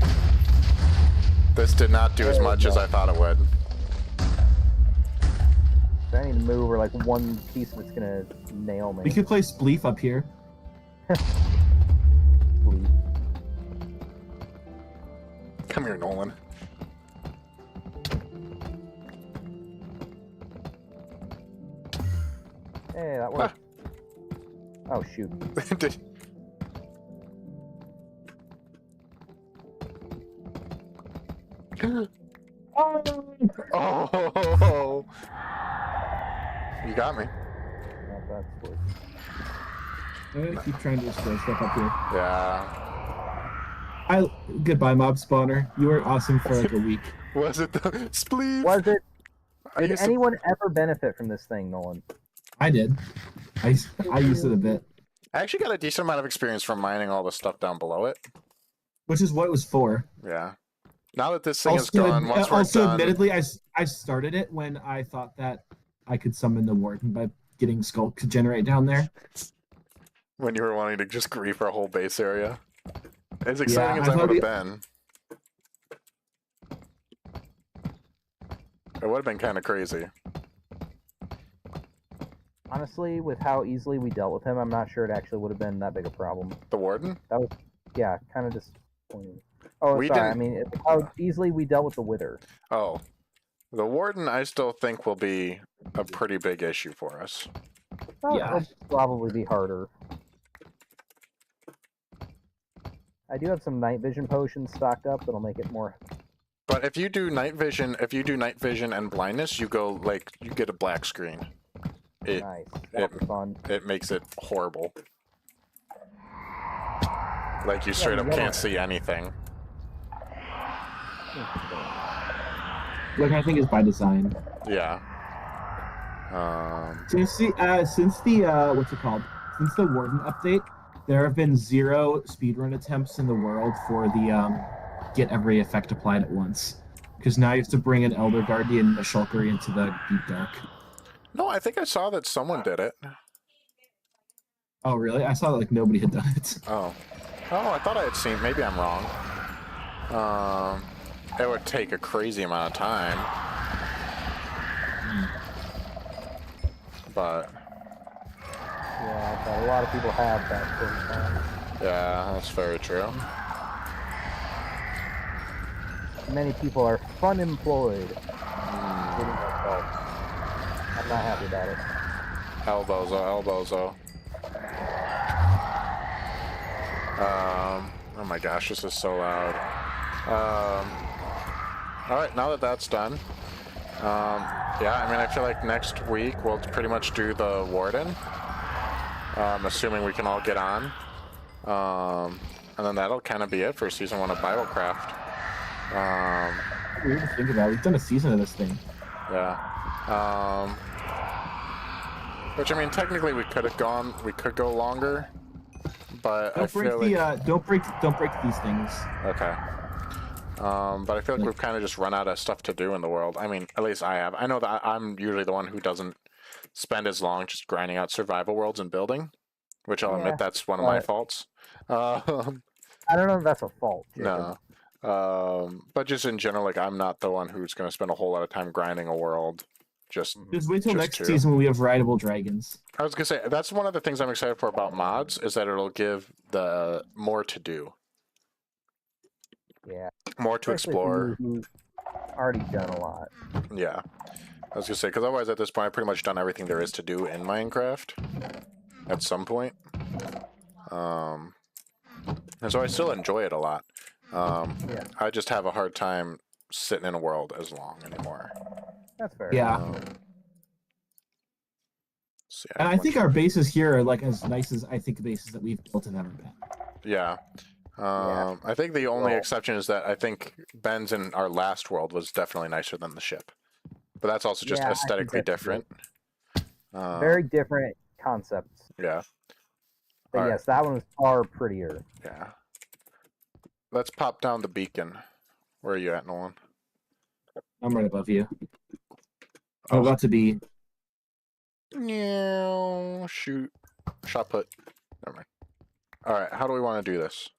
This did not do as much as I thought it would. I need to move, or like one piece of it's gonna nail me. We could play Spleef up here. Come here, Nolan. Hey, that worked. Oh shoot. Oh! You got me. I'm gonna keep trying to destroy stuff up here. Yeah. Goodbye, mob spawner. You were awesome for like a week. Was it the spleef? Was it? Did anyone ever benefit from this thing, Nolan? I did. I used it a bit. I actually got a decent amount of experience from mining all the stuff down below it. Which is what it was for. Yeah. Now that this thing is gone, once we're done... admittedly, I started it when I thought that I could summon the warden by getting Skulk to generate down there. When you were wanting to just grief our whole base area. As exciting as that would have been. It would have been kind of crazy. Honestly, with how easily we dealt with him, I'm not sure it actually would have been that big a problem. The warden? That was, yeah, kind of disappointing. Oh, sorry, I mean, how easily we dealt with the Wither. Oh. The warden, I still think, will be a pretty big issue for us. Well, yeah. It'll probably be harder. I do have some night vision potions stocked up that'll make it more... But if you do night vision, and blindness, you get a black screen. Nice. That'll be fun. It makes it horrible. Like you straight up can't see anything. Which I think is by design. Yeah. Since the what's it called? Since the Warden update, there have been 0 speedrun attempts in the world for the get every effect applied at once. Because now you have to bring an Elder Guardian and a Shulker into the Deep Dark. No, I think I saw that someone did it. Oh, really? I saw that like nobody had done it. Oh. Oh, I thought I had seen... Maybe I'm wrong. It would take a crazy amount of time. But... Yeah, I thought a lot of people have that sort of time. Yeah, that's very true. Many people are fun-employed. Including myself. I'm not happy about it. Elbozo. Oh my gosh, this is so loud. Alright, now that that's done, yeah, I mean, I feel like next week we'll pretty much do the Warden, assuming we can all get on, and then that'll kind of be it for Season 1 of BibleCraft. Weird to think about. We've done a season of this thing. Yeah. Which, I mean, technically we could go longer, but I feel like... Don't break these things. Okay. But I feel like we've kind of just run out of stuff to do in the world. I mean, at least I have. I know that I'm usually the one who doesn't spend as long just grinding out survival worlds and building, which I'll admit that's one of my faults. I don't know if that's a fault, No. Jacob. But just in general, like, I'm not the one who's going to spend a whole lot of time grinding a world. Just wait till next season when we have rideable dragons. I was going to say, that's one of the things I'm excited for about mods, is that it'll give the more to do. Yeah. More to explore. Already done a lot. Yeah. I was going to say, because otherwise at this point I've pretty much done everything there is to do in Minecraft. At some point. And so I still enjoy it a lot. I just have a hard time sitting in a world as long anymore. That's fair. Yeah. And I think our bases here are like as nice as I think the bases that we've built have ever been. Yeah. I think the only exception is that I think Ben's in our last world was definitely nicer than the ship. But that's also just aesthetically different. Very different concepts. Yeah. But yes, that one was far prettier. Yeah. Let's pop down the beacon. Where are you at, Nolan? I'm right above you. I'm about to be. No, shoot. Shot put. Never mind. Alright, how do we want to do this?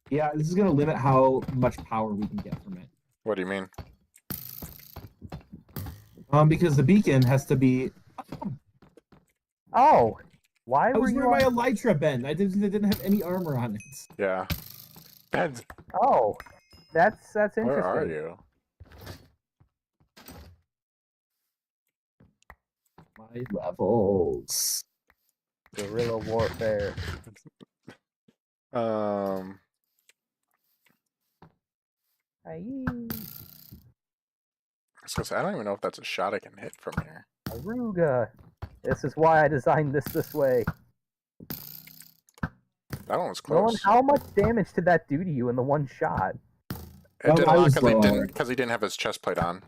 Yeah, this is going to limit how much power we can get from it. What do you mean? Because the beacon has to be... Oh! Why I were was you wearing my Elytra, Ben. I didn't have any armor on it. Yeah. Ben! Oh! That's interesting. Where are you? My levels. Guerrilla warfare. I was gonna say, I don't even know if that's a shot I can hit from here. Aruga. This is why I designed this way. That one was close. Nolan, how much damage did that do to you in the one shot? It did a lot because he didn't have his chest plate on.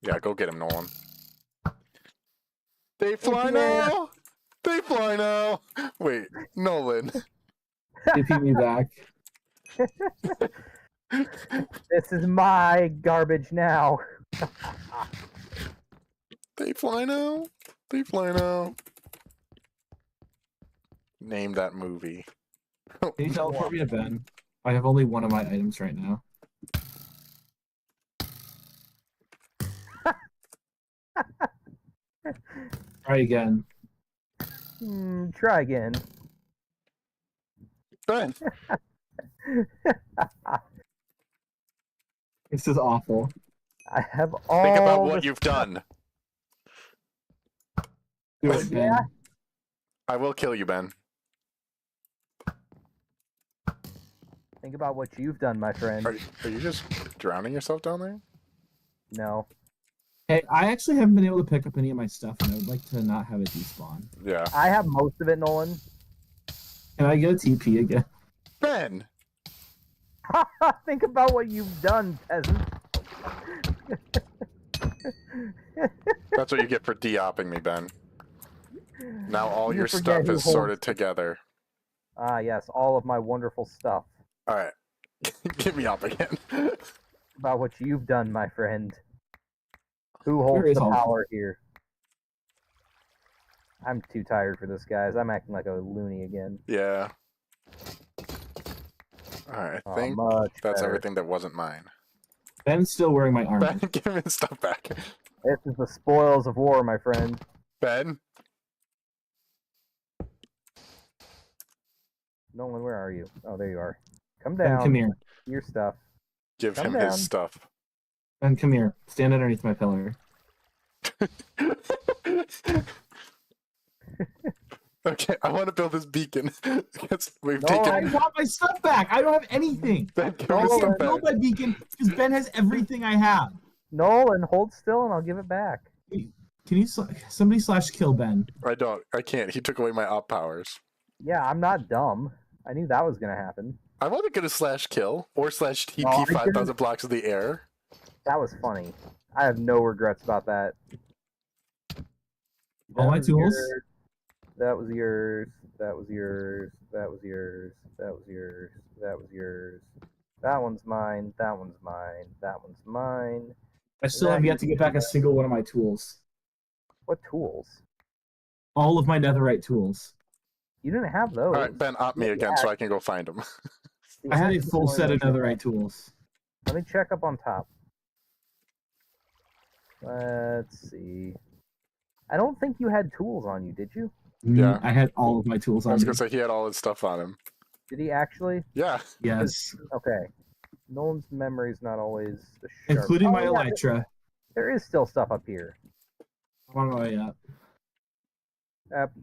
Yeah, go get him, Nolan. They fly now! They fly now! Wait, Nolan. TP me back. This is my garbage now. They fly now. They fly now. Name that movie. Can you teleport me to Ben? I have only one of my items right now. Try again. Try again. Ben! This is awful. I have all. Think about what you've done. Do it, Ben. Yeah. I will kill you, Ben. Think about what you've done, my friend. Are you just drowning yourself down there? No. Hey, I actually haven't been able to pick up any of my stuff, and I would like to not have it despawn. Yeah. I have most of it, Nolan. Can I get a TP again? Ben! Think about what you've done, peasant. That's what you get for de-opping me, Ben. Now all your stuff is sorted together. Ah, yes, all of my wonderful stuff. Alright. Get me up again. About what you've done, my friend. Who holds the power here? I'm too tired for this, guys. I'm acting like a loony again. Yeah. Alright, I think that's everything that wasn't mine. Ben's still wearing my armor. Ben, give me the stuff back. This is the spoils of war, my friend. Ben? Nolan, where are you? Oh, there you are. Come down. Ben, come here. Your stuff. Give him his stuff. Ben, come here. Stand underneath my pillar. Okay, I want to build this beacon. We've I want my stuff back. I don't have anything. Ben, I can't build my beacon because Ben has everything I have. Nolan, hold still and I'll give it back. Can you somebody /kill Ben? I can't. He took away my op powers. Yeah, I'm not dumb. I knew that was gonna happen. I wasn't gonna /kill or /TP 5,000 blocks of the air. That was funny. I have no regrets about that. All my tools. That was yours. That was yours. That was yours. That was yours. That was yours. That one's mine. That one's mine. That one's mine. I still have yet to get back a single one of my tools. What tools? All of my netherite tools. You didn't have those. All right, Ben, op me again so I can go find them. I had a full set of netherite tools. Let me check up on top. Let's see. I don't think you had tools on you, did you? Yeah. I had all of my tools on me. I was going to say he had all his stuff on him. Did he actually? Yeah. Yes. Okay. Nolan's memory's not always the sharp. Including my elytra. There is still stuff up here. I'm on my way up.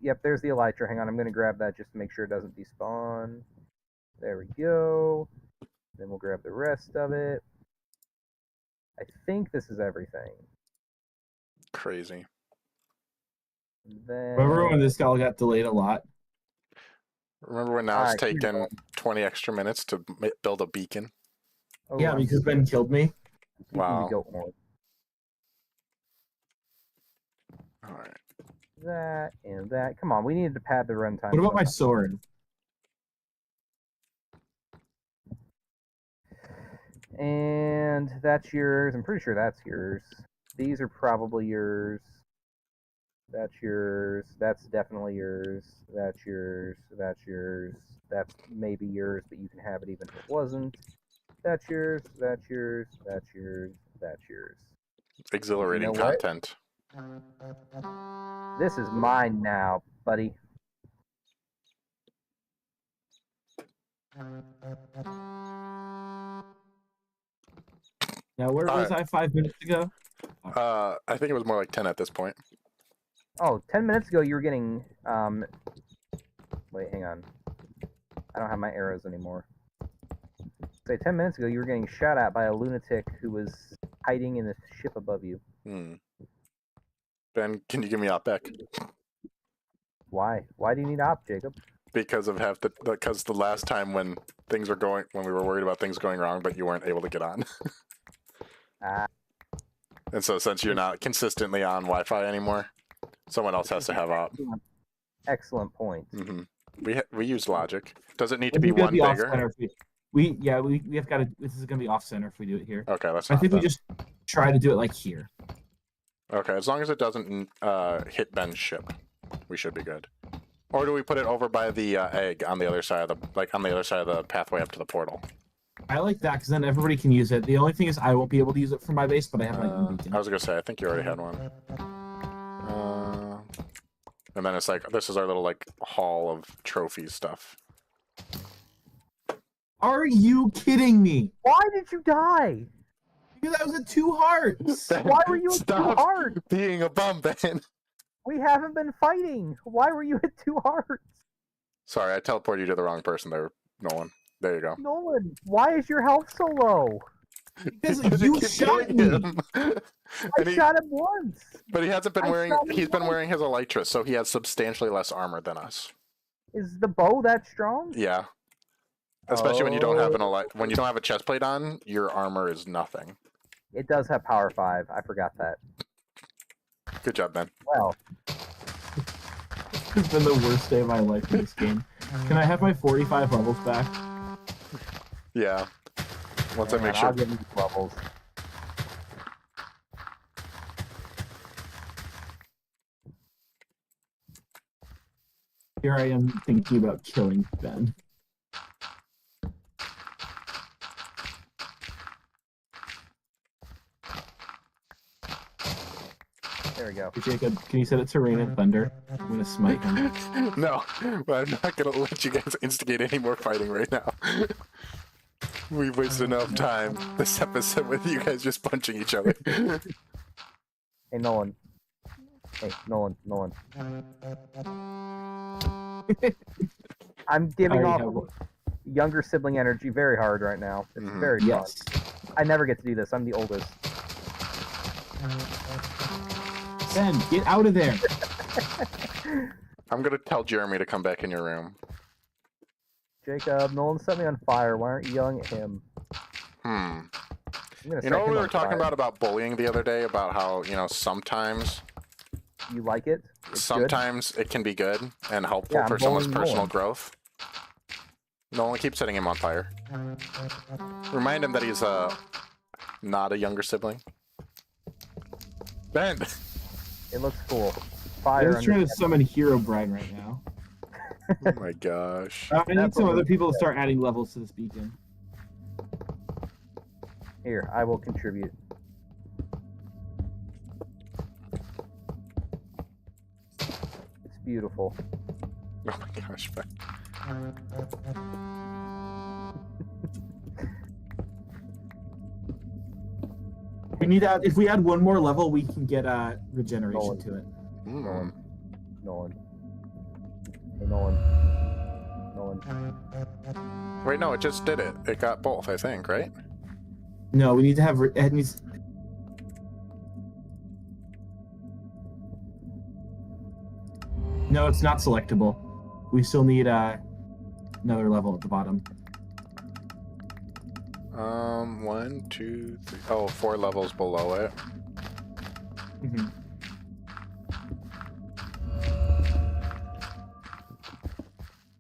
Yep, there's the elytra. Hang on, I'm going to grab that just to make sure it doesn't despawn. There we go. Then we'll grab the rest of it. I think this is everything. Crazy. Then... Remember when this guy got delayed a lot? Remember when now it's taken 20 extra minutes to build a beacon? Oh, yeah, because Ben killed me. Wow. All right. That and that. Come on, we needed to pad the runtime. What about my sword? And that's yours. I'm pretty sure that's yours. These are probably yours. That's yours. That's definitely yours. That's yours. That's yours. That's maybe yours, but you can have it even if it wasn't. That's yours. That's yours. That's yours. That's yours. Exhilarating content. This is mine now, buddy. Now, where was I 5 minutes ago? I think it was more like 10 at this point. Oh, 10 minutes ago you were getting, wait, hang on. I don't have my arrows anymore. Say, 10 minutes ago you were getting shot at by a lunatic who was hiding in the ship above you. Ben, can you give me op back? Why? Why do you need op, Jacob? Because of because the last time when we were worried about things going wrong, but you weren't able to get on. And so since you're not consistently on Wi-Fi anymore, someone else has to have op. Excellent point. We use logic. Does it need to be one bigger? We have got to. This is going to be off center if we do it here. Okay, let's. I think we just try to do it like here. Okay, as long as it doesn't hit Ben's ship, we should be good. Or do we put it over by the egg on the other side of the pathway up to the portal? I like that because then everybody can use it. The only thing is I won't be able to use it for my base, but I have my own beacon. I was gonna say I think you already had one. And then it's like this is our little like hall of trophy stuff. Are you kidding me? Why did you die? Because I was at 2 hearts. Why were you at 2 hearts? Being a bum, Ben. We haven't been fighting. Why were you at 2 hearts? Sorry, I teleported you to the wrong person there, Nolan. There you go. Nolan, why is your health so low? Because you shot me. I shot him once. But he hasn't been wearing. He's been wearing his elytra, so he has substantially less armor than us. Is the bow that strong? Yeah. Especially when you don't have when you don't have a chest plate on, your armor is nothing. It does have power 5. I forgot that. Good job, Ben. Well, it's been the worst day of my life in this game. Can I have my 45 levels back? Yeah. Once I make sure. I'll give you levels. Here I am thinking about killing Ben. There we go. Jacob, can you set it to rain and thunder? I'm gonna smite him. No, but I'm not gonna let you guys instigate any more fighting right now. We've wasted enough time this episode with you guys just punching each other. Hey, Nolan. Hey, Nolan. I'm giving off younger sibling energy very hard right now. It's very fun. I never get to do this. I'm the oldest. Ben, get out of there. I'm gonna tell Jeremy to come back in your room. Jacob, Nolan set me on fire. Why aren't you yelling at him? You know what we were talking about bullying the other day? About how, sometimes... You like it? Sometimes it can be good and helpful for someone's personal growth. Nolan, keep setting him on fire. Remind him that he's not a younger sibling. Ben! It looks cool. Fire. I'm just trying to summon Hero Bride right now. Oh my gosh. I need some other people to start adding levels to this beacon. Here, I will contribute. It's beautiful. Oh my gosh, Ben. We need to if we add one more level, we can get regeneration to it. Nolan. Hey, Nolan. Wait, no, it just did it. It got both, I think, right? No, we need to have it needs. No, it's not selectable. We still need another level at the bottom. 1, 2, 3. Oh, 4 levels below it. Mm-hmm.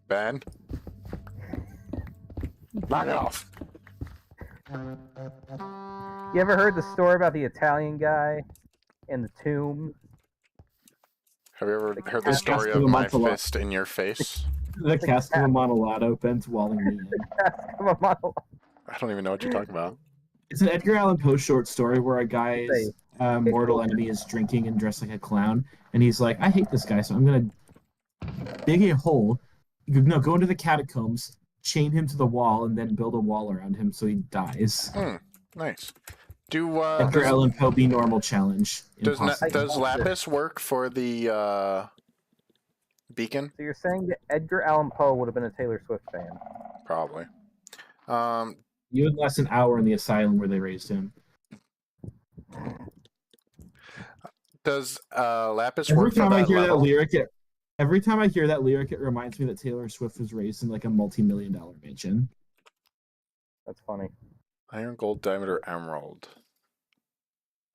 Ben? Knock it off. You ever heard the story about the Italian guy and the tomb? Have you ever heard the story of my fist in your face? The cast of Amontillado, Ben's walling me in. I don't even know what you're talking about. It's an Edgar Allan Poe short story where a guy's mortal enemy is drinking and dressed like a clown, and he's like, I hate this guy, so I'm gonna dig a hole, go into the catacombs, chain him to the wall, and then build a wall around him so he dies. Nice. Edgar Allan Poe be normal challenge. Does Lapis work for the beacon? So you're saying that Edgar Allan Poe would have been a Taylor Swift fan? Probably. You had less an hour in the asylum where they raised him. Does Lapis work for that Every time I hear that lyric, it reminds me that Taylor Swift was raised in like a multi-million-dollar mansion. That's funny. Iron, gold, diamond, or emerald?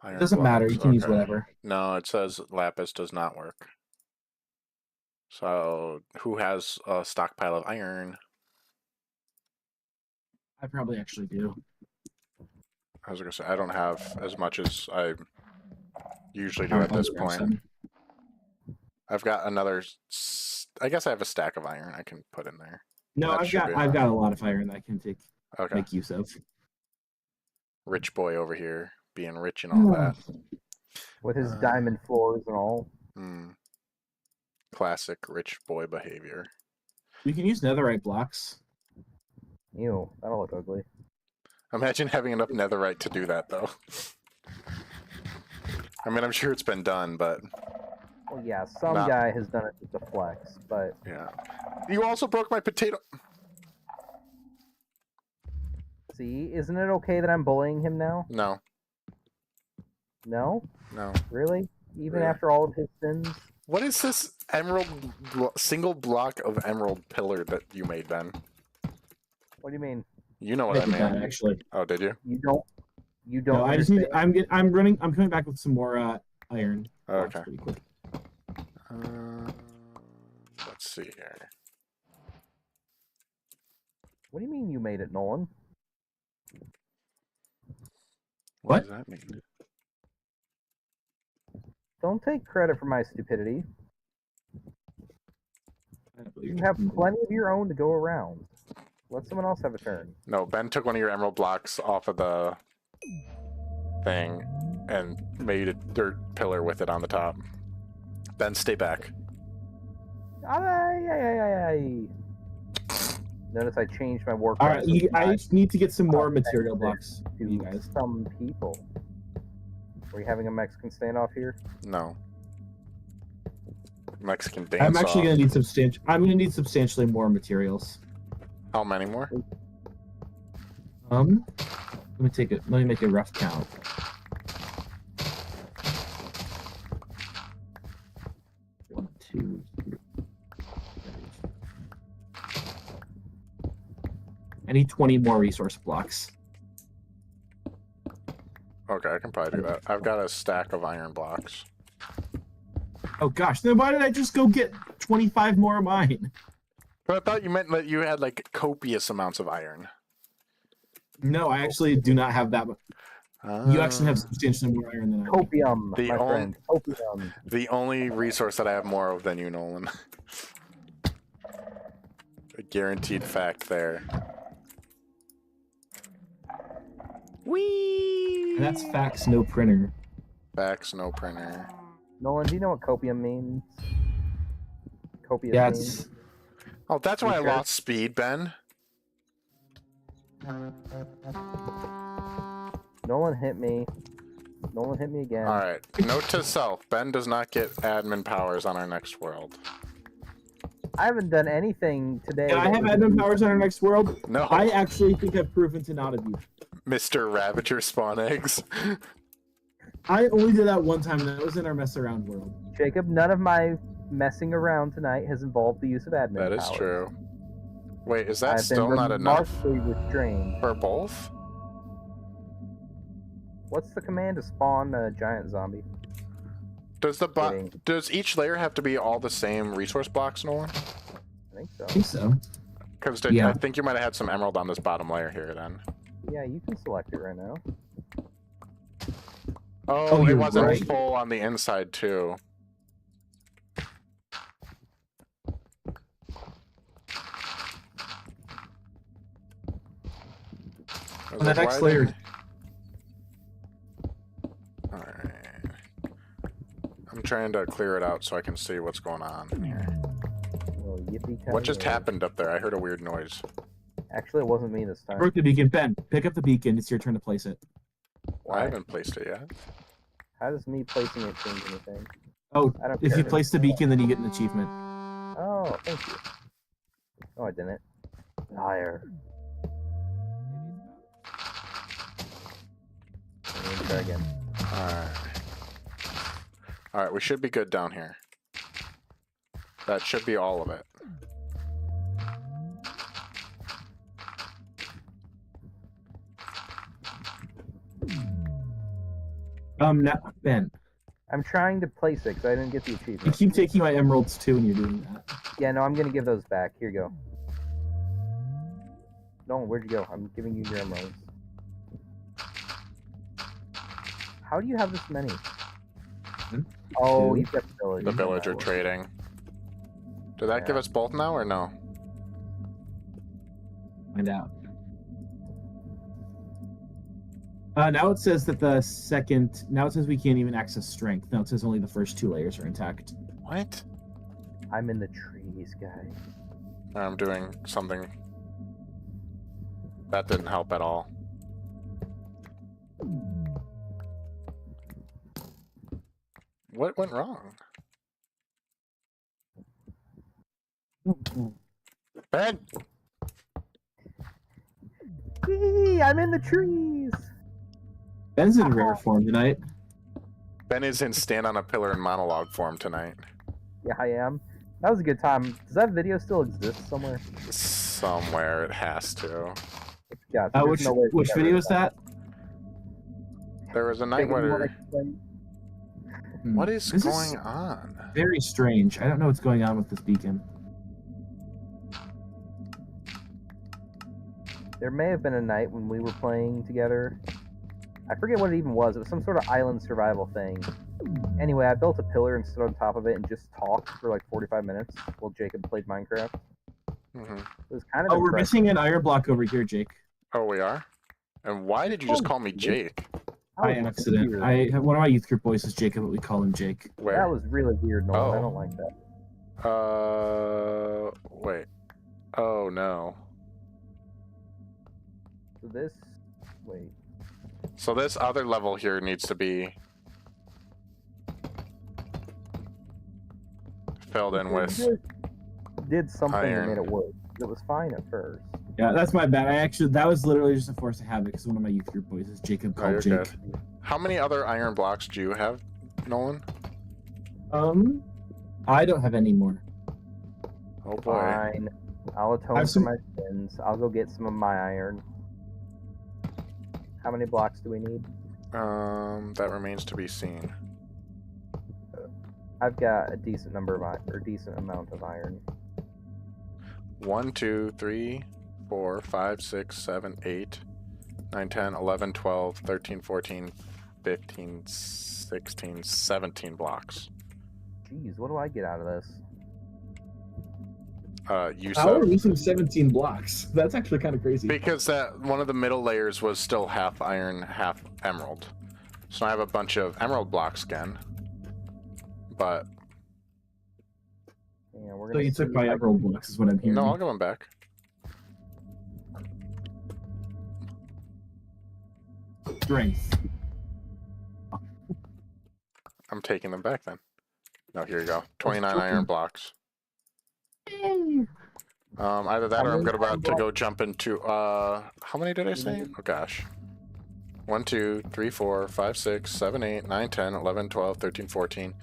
It doesn't matter. You can use whatever. No, it says Lapis does not work. So, who has a stockpile of iron? I probably actually do. I was going to say, I don't have as much as I usually do at this point. I've got another... I guess I have a stack of iron I can put in there. No, I've got a lot of iron that I can make use of. Rich boy over here, being rich and all that. With his diamond floors and all. Classic rich boy behavior. We can use netherite blocks. Ew, that'll look ugly. Imagine having enough netherite to do that, though. I mean, I'm sure it's been done, but... Well, yeah, some guy has done it with the flex, but... Yeah. You also broke my potato... See, isn't it okay that I'm bullying him now? No. No? No. Really? Even after all of his sins? What is this single block of emerald pillar that you made, Ben? What do you mean? You know what I mean. Actually. Oh, did you? You don't. No, I just need. I'm coming back with some more iron. Okay. Pretty quick. Let's see here. What do you mean you made it, Nolan? What does that mean? Don't take credit for my stupidity. You have plenty of your own to go around. Let someone else have a turn. No, Ben took one of your emerald blocks off of the thing and made a dirt pillar with it on the top. Ben, stay back. Notice I changed my work. Alright, I just need to get some more material blocks to you guys. Some people. Are we having a Mexican standoff here? No. Mexican dance. I'm actually going to need substantially more materials. How many more? Let me make a rough count. I need 20 more resource blocks. Okay, I can probably do that. I've got a stack of iron blocks. Oh gosh, then why did I just go get 25 more of mine? But I thought you meant that you had like copious amounts of iron. No, I actually do not have that much. You actually have substantially more iron than I do. Copium, my friend. Copium. The only resource that I have more of than you, Nolan. A guaranteed fact there. Whee! And that's fax, no printer. Fax, no printer. Nolan, do you know what copium means? Copium Yeah, means? Oh, that's why I lost speed, Ben. Nolan hit me. Nolan hit me again. Alright, note to self. Ben does not get admin powers on our next world. I haven't done anything today. Yeah, I have admin powers on our next world. No. I actually think I've proven to not abuse. Mr. Ravager spawn eggs. I only did that one time, and that was in our mess around world. Jacob, none of my messing around tonight has involved the use of admin That is powers. true. Wait, is that I've still been not enough remarkably restrained. for both? What's the command to spawn a giant zombie? Does the Kidding. does each layer have to be all the same resource blocks, Nolan? I think so. I think so. Because Yeah. I think you might have had some emerald on this bottom layer here then. Yeah, you can select it right now. Oh, it you're wasn't right. full on the inside too. I was On like, the next why layer. didn't- Alright. I'm trying to clear it out so I can see what's going on in here. Well, yippee What just happened up there? I heard a weird noise. Actually, it wasn't me this time. Broke the beacon. Ben, pick up the beacon. It's your turn to place it. I Why? haven't placed it yet. How does me placing it change anything? Oh, I don't if care. you place the beacon, then you get an achievement. Oh, thank you. Oh, I didn't. Liar. Let me try again. Alright. Alright, we should be good down here. That should be all of it. Now, Ben, I'm trying to place it because I didn't get the you achievement. keep taking my emeralds too, and you're doing that. Yeah, no, I'm gonna give those back. Here you go. No, where'd you go? I'm giving you your emeralds. How do you have this many? Oh, Two. you've got the village. The villager trading. Did that give Yeah. us both now or no? Find out. Now it says that the second. Now it says we can't even access strength. Now it says only the first 2 layers are intact. What? I'm in the trees, guys. I'm doing something. That didn't help at all. What went wrong? Ben! Yee, I'm in the trees. Ben's in rare form tonight. Ben is in stand on a pillar and monologue form tonight. Yeah, I am. That was a good time. Does that video still exist somewhere? Somewhere it has to. Yeah. So there's Which no way to get video rid is of that? There was a night Jacob, you wanna where... explain? What is This going on? Very strange. I don't know what's going on with this beacon. There may have been a night when we were playing together. I forget what it even was. It was some sort of island survival thing. Anyway, I built a pillar and stood on top of it and just talked for like 45 minutes while Jacob played Minecraft. Mm-hmm. It was kind of Oh, we're impressive. missing an iron block over here, Jake. Oh, we are? And why did you just call me Jake? By That was accident. weird. I have one of my youth group boys is Jacob, but we call him Jake. Where? That was really weird, Nolan. Oh. I don't like that. Wait. Oh, no. So this... Wait. So this other level here needs to be filled in with... Did something iron. that made it work. It was fine at first. Yeah, that's my bad. That was literally just a force of habit because one of my youth group boys is Jacob Oh, called you're Jake. good. How many other iron blocks do you have, Nolan? I don't have any more. Oh boy. Fine. I'll atone for my sins. I'll go get some of my iron. How many blocks do we need? That remains to be seen. I've got a decent number of iron, or decent amount of iron. 1, 2, 3, 4, 5, 6, 7, 8, 9, 10, 11, 12, 13, 14, 15, 16, 17 blocks. Jeez, what do I get out of this? Use How are we missing 17 blocks? That's actually kind of crazy. Because that one of the middle layers was still half iron, half emerald. So I have a bunch of emerald blocks again. But Yeah, we're So gonna you took my emerald blocks is what I'm hearing. no, I'll give them back. Strength. I'm taking them back then. No, here you go. 29 iron blocks. Either that or I'm about to go jump into how many did I say? Oh gosh. 1, 2, 3, 4, 5, 6, 7, 8, 9, 10, 11, 12, 13, 14,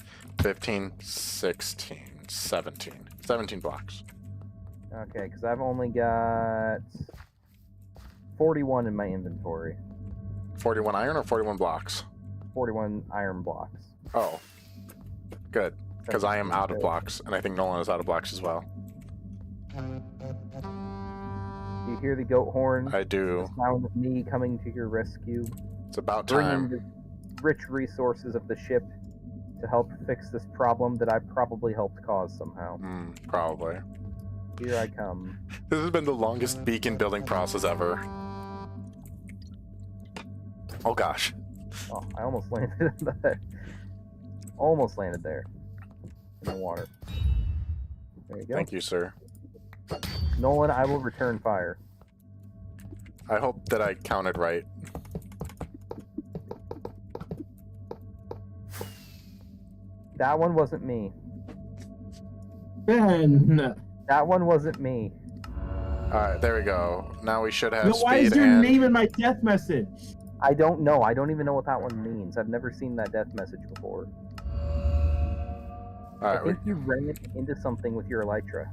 15, 16, 17. 17 blocks. Okay, because I've only got 41 in my inventory. 41 iron or 41 blocks? 41 iron blocks. Oh. Good. Because I am out of blocks, and I think Nolan is out of blocks as well. Do you hear the goat horn? I do. The sound of me coming to your rescue. It's about Bringing time. the rich resources of the ship to help fix this problem that I probably helped cause somehow. Probably. Here I come. This has been the longest beacon building process ever. Oh gosh. Oh, I almost landed there. Almost landed there. In the water. There you go. Thank you, sir. Nolan, I will return fire. I hope that I counted right. That one wasn't me. Ben! That one wasn't me. Alright, there we go. Now we should have No, speed why is your and... name in my death message? I don't know. I don't even know what that one means. I've never seen that death message before. I think you ran into something with your elytra.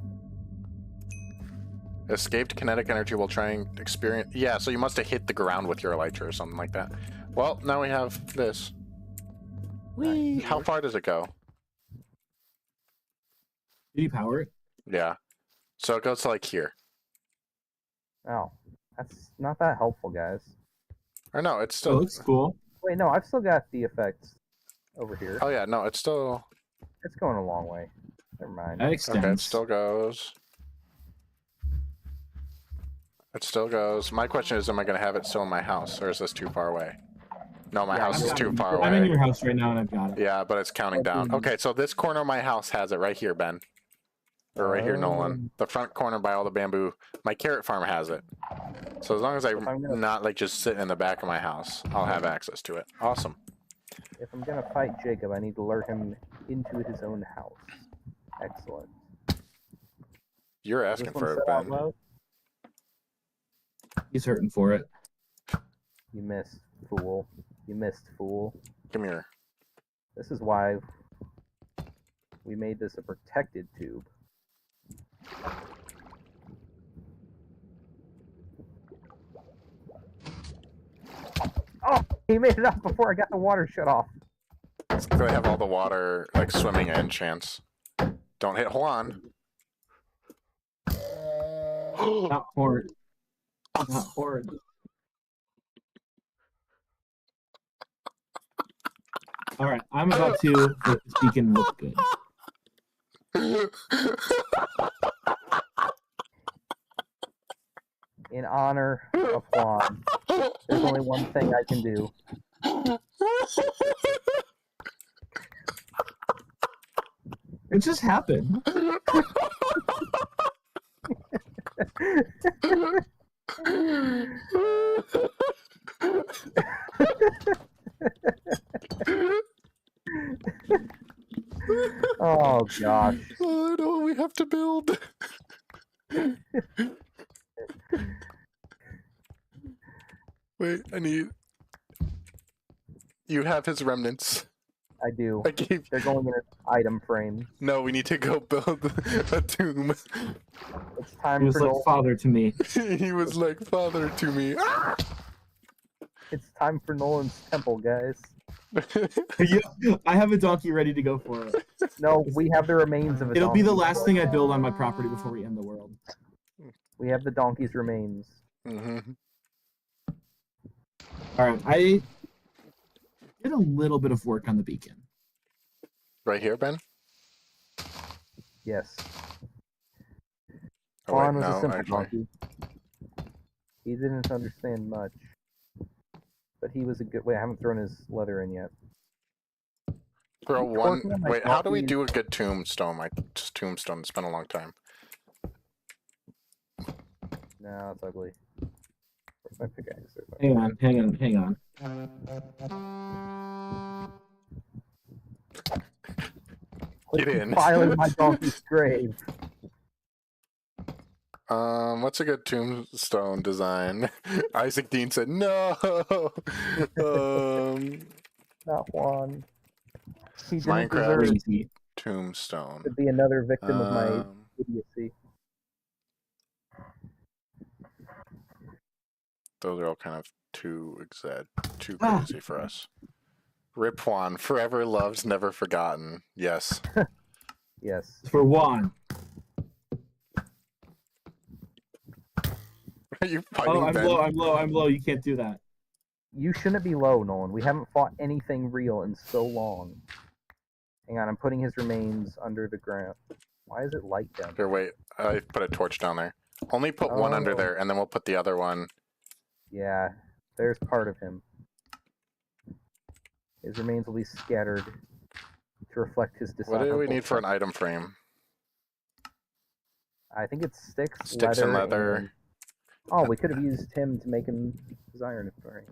Escaped kinetic energy while trying to experience... Yeah, so you must have hit the ground with your elytra or something like that. Well, now we have this. Whee! How far does it go? Did you power it? Yeah. So it goes to like here. Oh, that's not that helpful, guys. Or no, it's Oh, still... it looks cool. Wait, no, I've still got the effects over here. Oh yeah, no, it's still... It's going a long way. Never mind. That extends. Okay, it still goes. It still goes. My question is, am I going to have it still in my house, or is this too far away? No, my house is too far away. I'm in your house right now, and I've got it. Yeah, but it's counting down. Okay, so this corner of my house has it right here, Ben. Or right here, Nolan. The front corner by all the bamboo. My carrot farm has it. So as long as I'm not like just sitting in the back of my house, I'll have access to it. Awesome. If I'm gonna fight Jacob, I need to lure him into his own house. Excellent. You're asking for it, Ben. He's hurting for it. You missed, fool. You missed, fool. Come here. This is why we made this a protected tube. Oh, he made it up before I got the water shut off. It's because I have all the water like swimming in chance. Don't hit Juan. Not horde. Not horde. Alright, I'm about to make this beacon look good. In honor of Juan, there's only one thing I can do. It just happened. Oh gosh. Oh, I know what we have to build. Wait, I need... You have his remnants. I do. I keep... They're going in an item frame. No, we need to go build a tomb. It's time He was for like Nolan. father to me. He was like father to me. Ah! It's time for Nolan's temple, guys. Yeah, I have a donkey ready to go for it. No, we have the remains of a It'll donkey. be the last thing I build on my property before we end the world. We have the donkey's remains. Mm-hmm. All right, I did a little bit of work on the beacon. Right here, Ben? Yes. Oh, wait, Juan was no, a simple actually. donkey. He didn't understand much. But he was a good... Wait, I haven't thrown his leather in yet. Throw one... Torquing on my Wait, how do we donkey? do a good tombstone? My tombstone, it's been a long time. No, it's ugly. Where's my pickaxe? There's my Hang on. Get in. Filing my donkey's grave. What's a good tombstone design? Isaac Dean said no. Not Juan. He didn't Minecraft deserve tombstone. to be another victim of my idiocy. Those are all kind of too crazy for us. Rip Juan, forever loved, never forgotten. Yes. Yes. For Juan. Are you fighting Oh, Ben? I'm low. You can't do that. You shouldn't be low, Nolan. We haven't fought anything real in so long. Hang on, I'm putting his remains under the ground. Why is it light down Here, wait. I put a torch down there. Only put one under there, and then we'll put the other one. Yeah, there's part of him. His remains will be scattered to reflect his What do we dishonorable need for an death. item frame? I think it's sticks, Sticks and leather. and... Oh, we could have used him to make him his iron frame.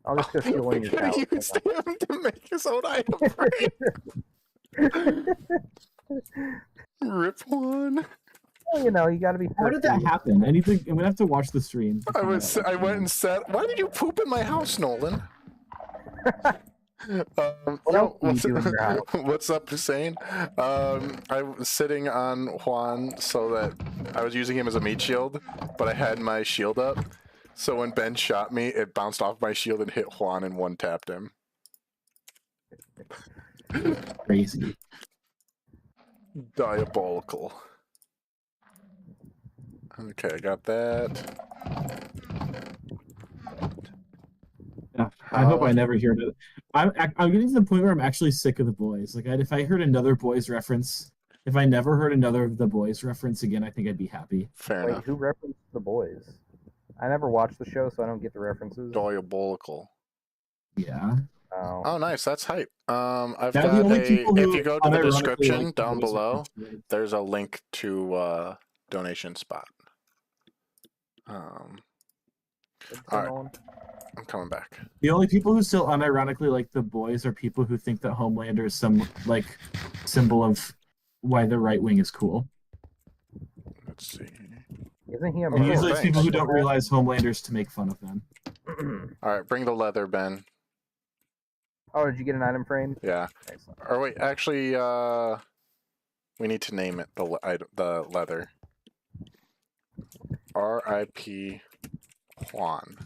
I'll just go steal one of We your could have pallets. used him to make his own item frame. Rip one. Well, you know, you gotta be... How did that happen? I'm gonna have to watch the stream. I went and said, "Why did you poop in my house, Nolan?" What else do you do in your house? What's up, Hussein? I was sitting on Juan so that I was using him as a meat shield, but I had my shield up. So when Ben shot me, it bounced off my shield and hit Juan and one-tapped him. Crazy. Diabolical. Okay, I got that. Yeah, I hope I never hear it. I'm getting to the point where I'm actually sick of the boys. Like, if I heard another boys reference, if I never heard another of the boys reference again, I think I'd be happy. Fair Wait, enough. who referenced the boys? I never watched the show, so I don't get the references. Diabolical. Yeah. Oh, nice. That's hype. I've Now got the only a. people If who you go to the unironically description like the down boys below, reference, there's a link to donation spot. All right, I'm coming back. the only people who still unironically like the boys are people who think that Homelander is some like symbol of why the right wing is cool. Let's see. Isn't he a And usually it's thanks. people who don't realize Homelander's to make fun of them. All right, bring the leather, Ben. Oh, did you get an item frame? Yeah. Excellent. Or wait, actually, we need to name it the leather. R.I.P. Juan.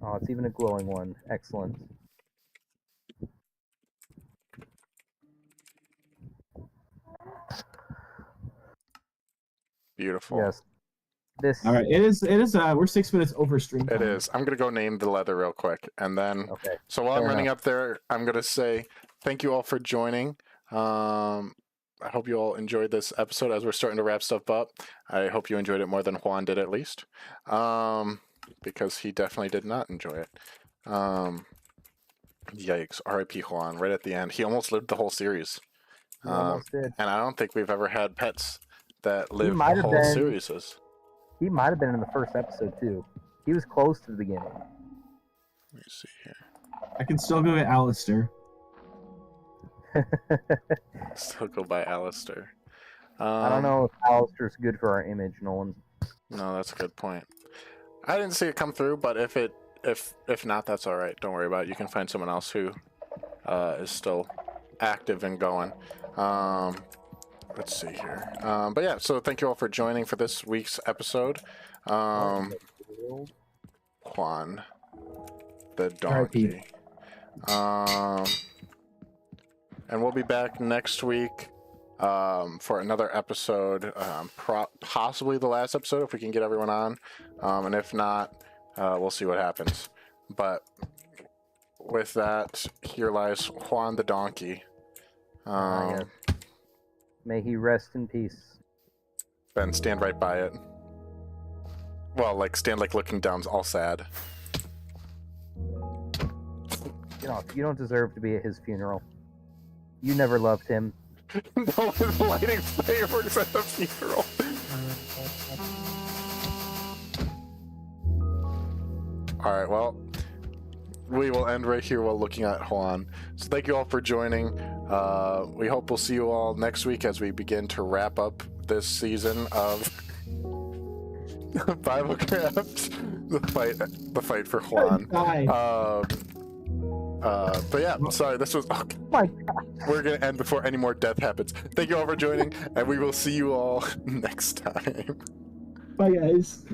Oh, it's even a glowing one. Excellent. Beautiful. Yes. This. All right, it is. We're 6 minutes over stream time. It is. I'm gonna go name the leather real quick, and then. Okay. So while I'm Fair running enough. up there, I'm gonna say thank you all for joining. I hope you all enjoyed this episode as we're starting to wrap stuff up. I hope you enjoyed it more than Juan did, at least, because he definitely did not enjoy it. Yikes! R.I.P. Juan. Right at the end, he almost lived the whole series. You almost did. And I don't think we've ever had pets that live might the have whole been. series. He might have been in the first episode too. He was close to the beginning. Let me see here. I can still go to Alistair. Still go by Alistair. I don't know if Alistair's good for our image, Nolan. No, that's a good point. I didn't see it come through, but if it if not, that's all right. Don't worry about it. You can find someone else who is still active and going. Let's see here. But yeah, so thank you all for joining for this week's episode. Juan the donkey. And we'll be back next week for another episode, possibly the last episode if we can get everyone on, and if not, we'll see what happens. But with that, here lies Juan the donkey. Yes. May he rest in peace. Ben, stand right by it. Well, like, stand like looking down, all sad. You don't deserve to be at his funeral. You never loved him. No one's lighting fireworks at the funeral. Alright, well, we will end right here while looking at Juan. So thank you all for joining. We hope we'll see you all next week as we begin to wrap up this season of BibleCraft, the fight for Juan. But yeah, sorry, this was... Oh my God. We're going to end before any more death happens. Thank you all for joining, and we will see you all next time. Bye, guys.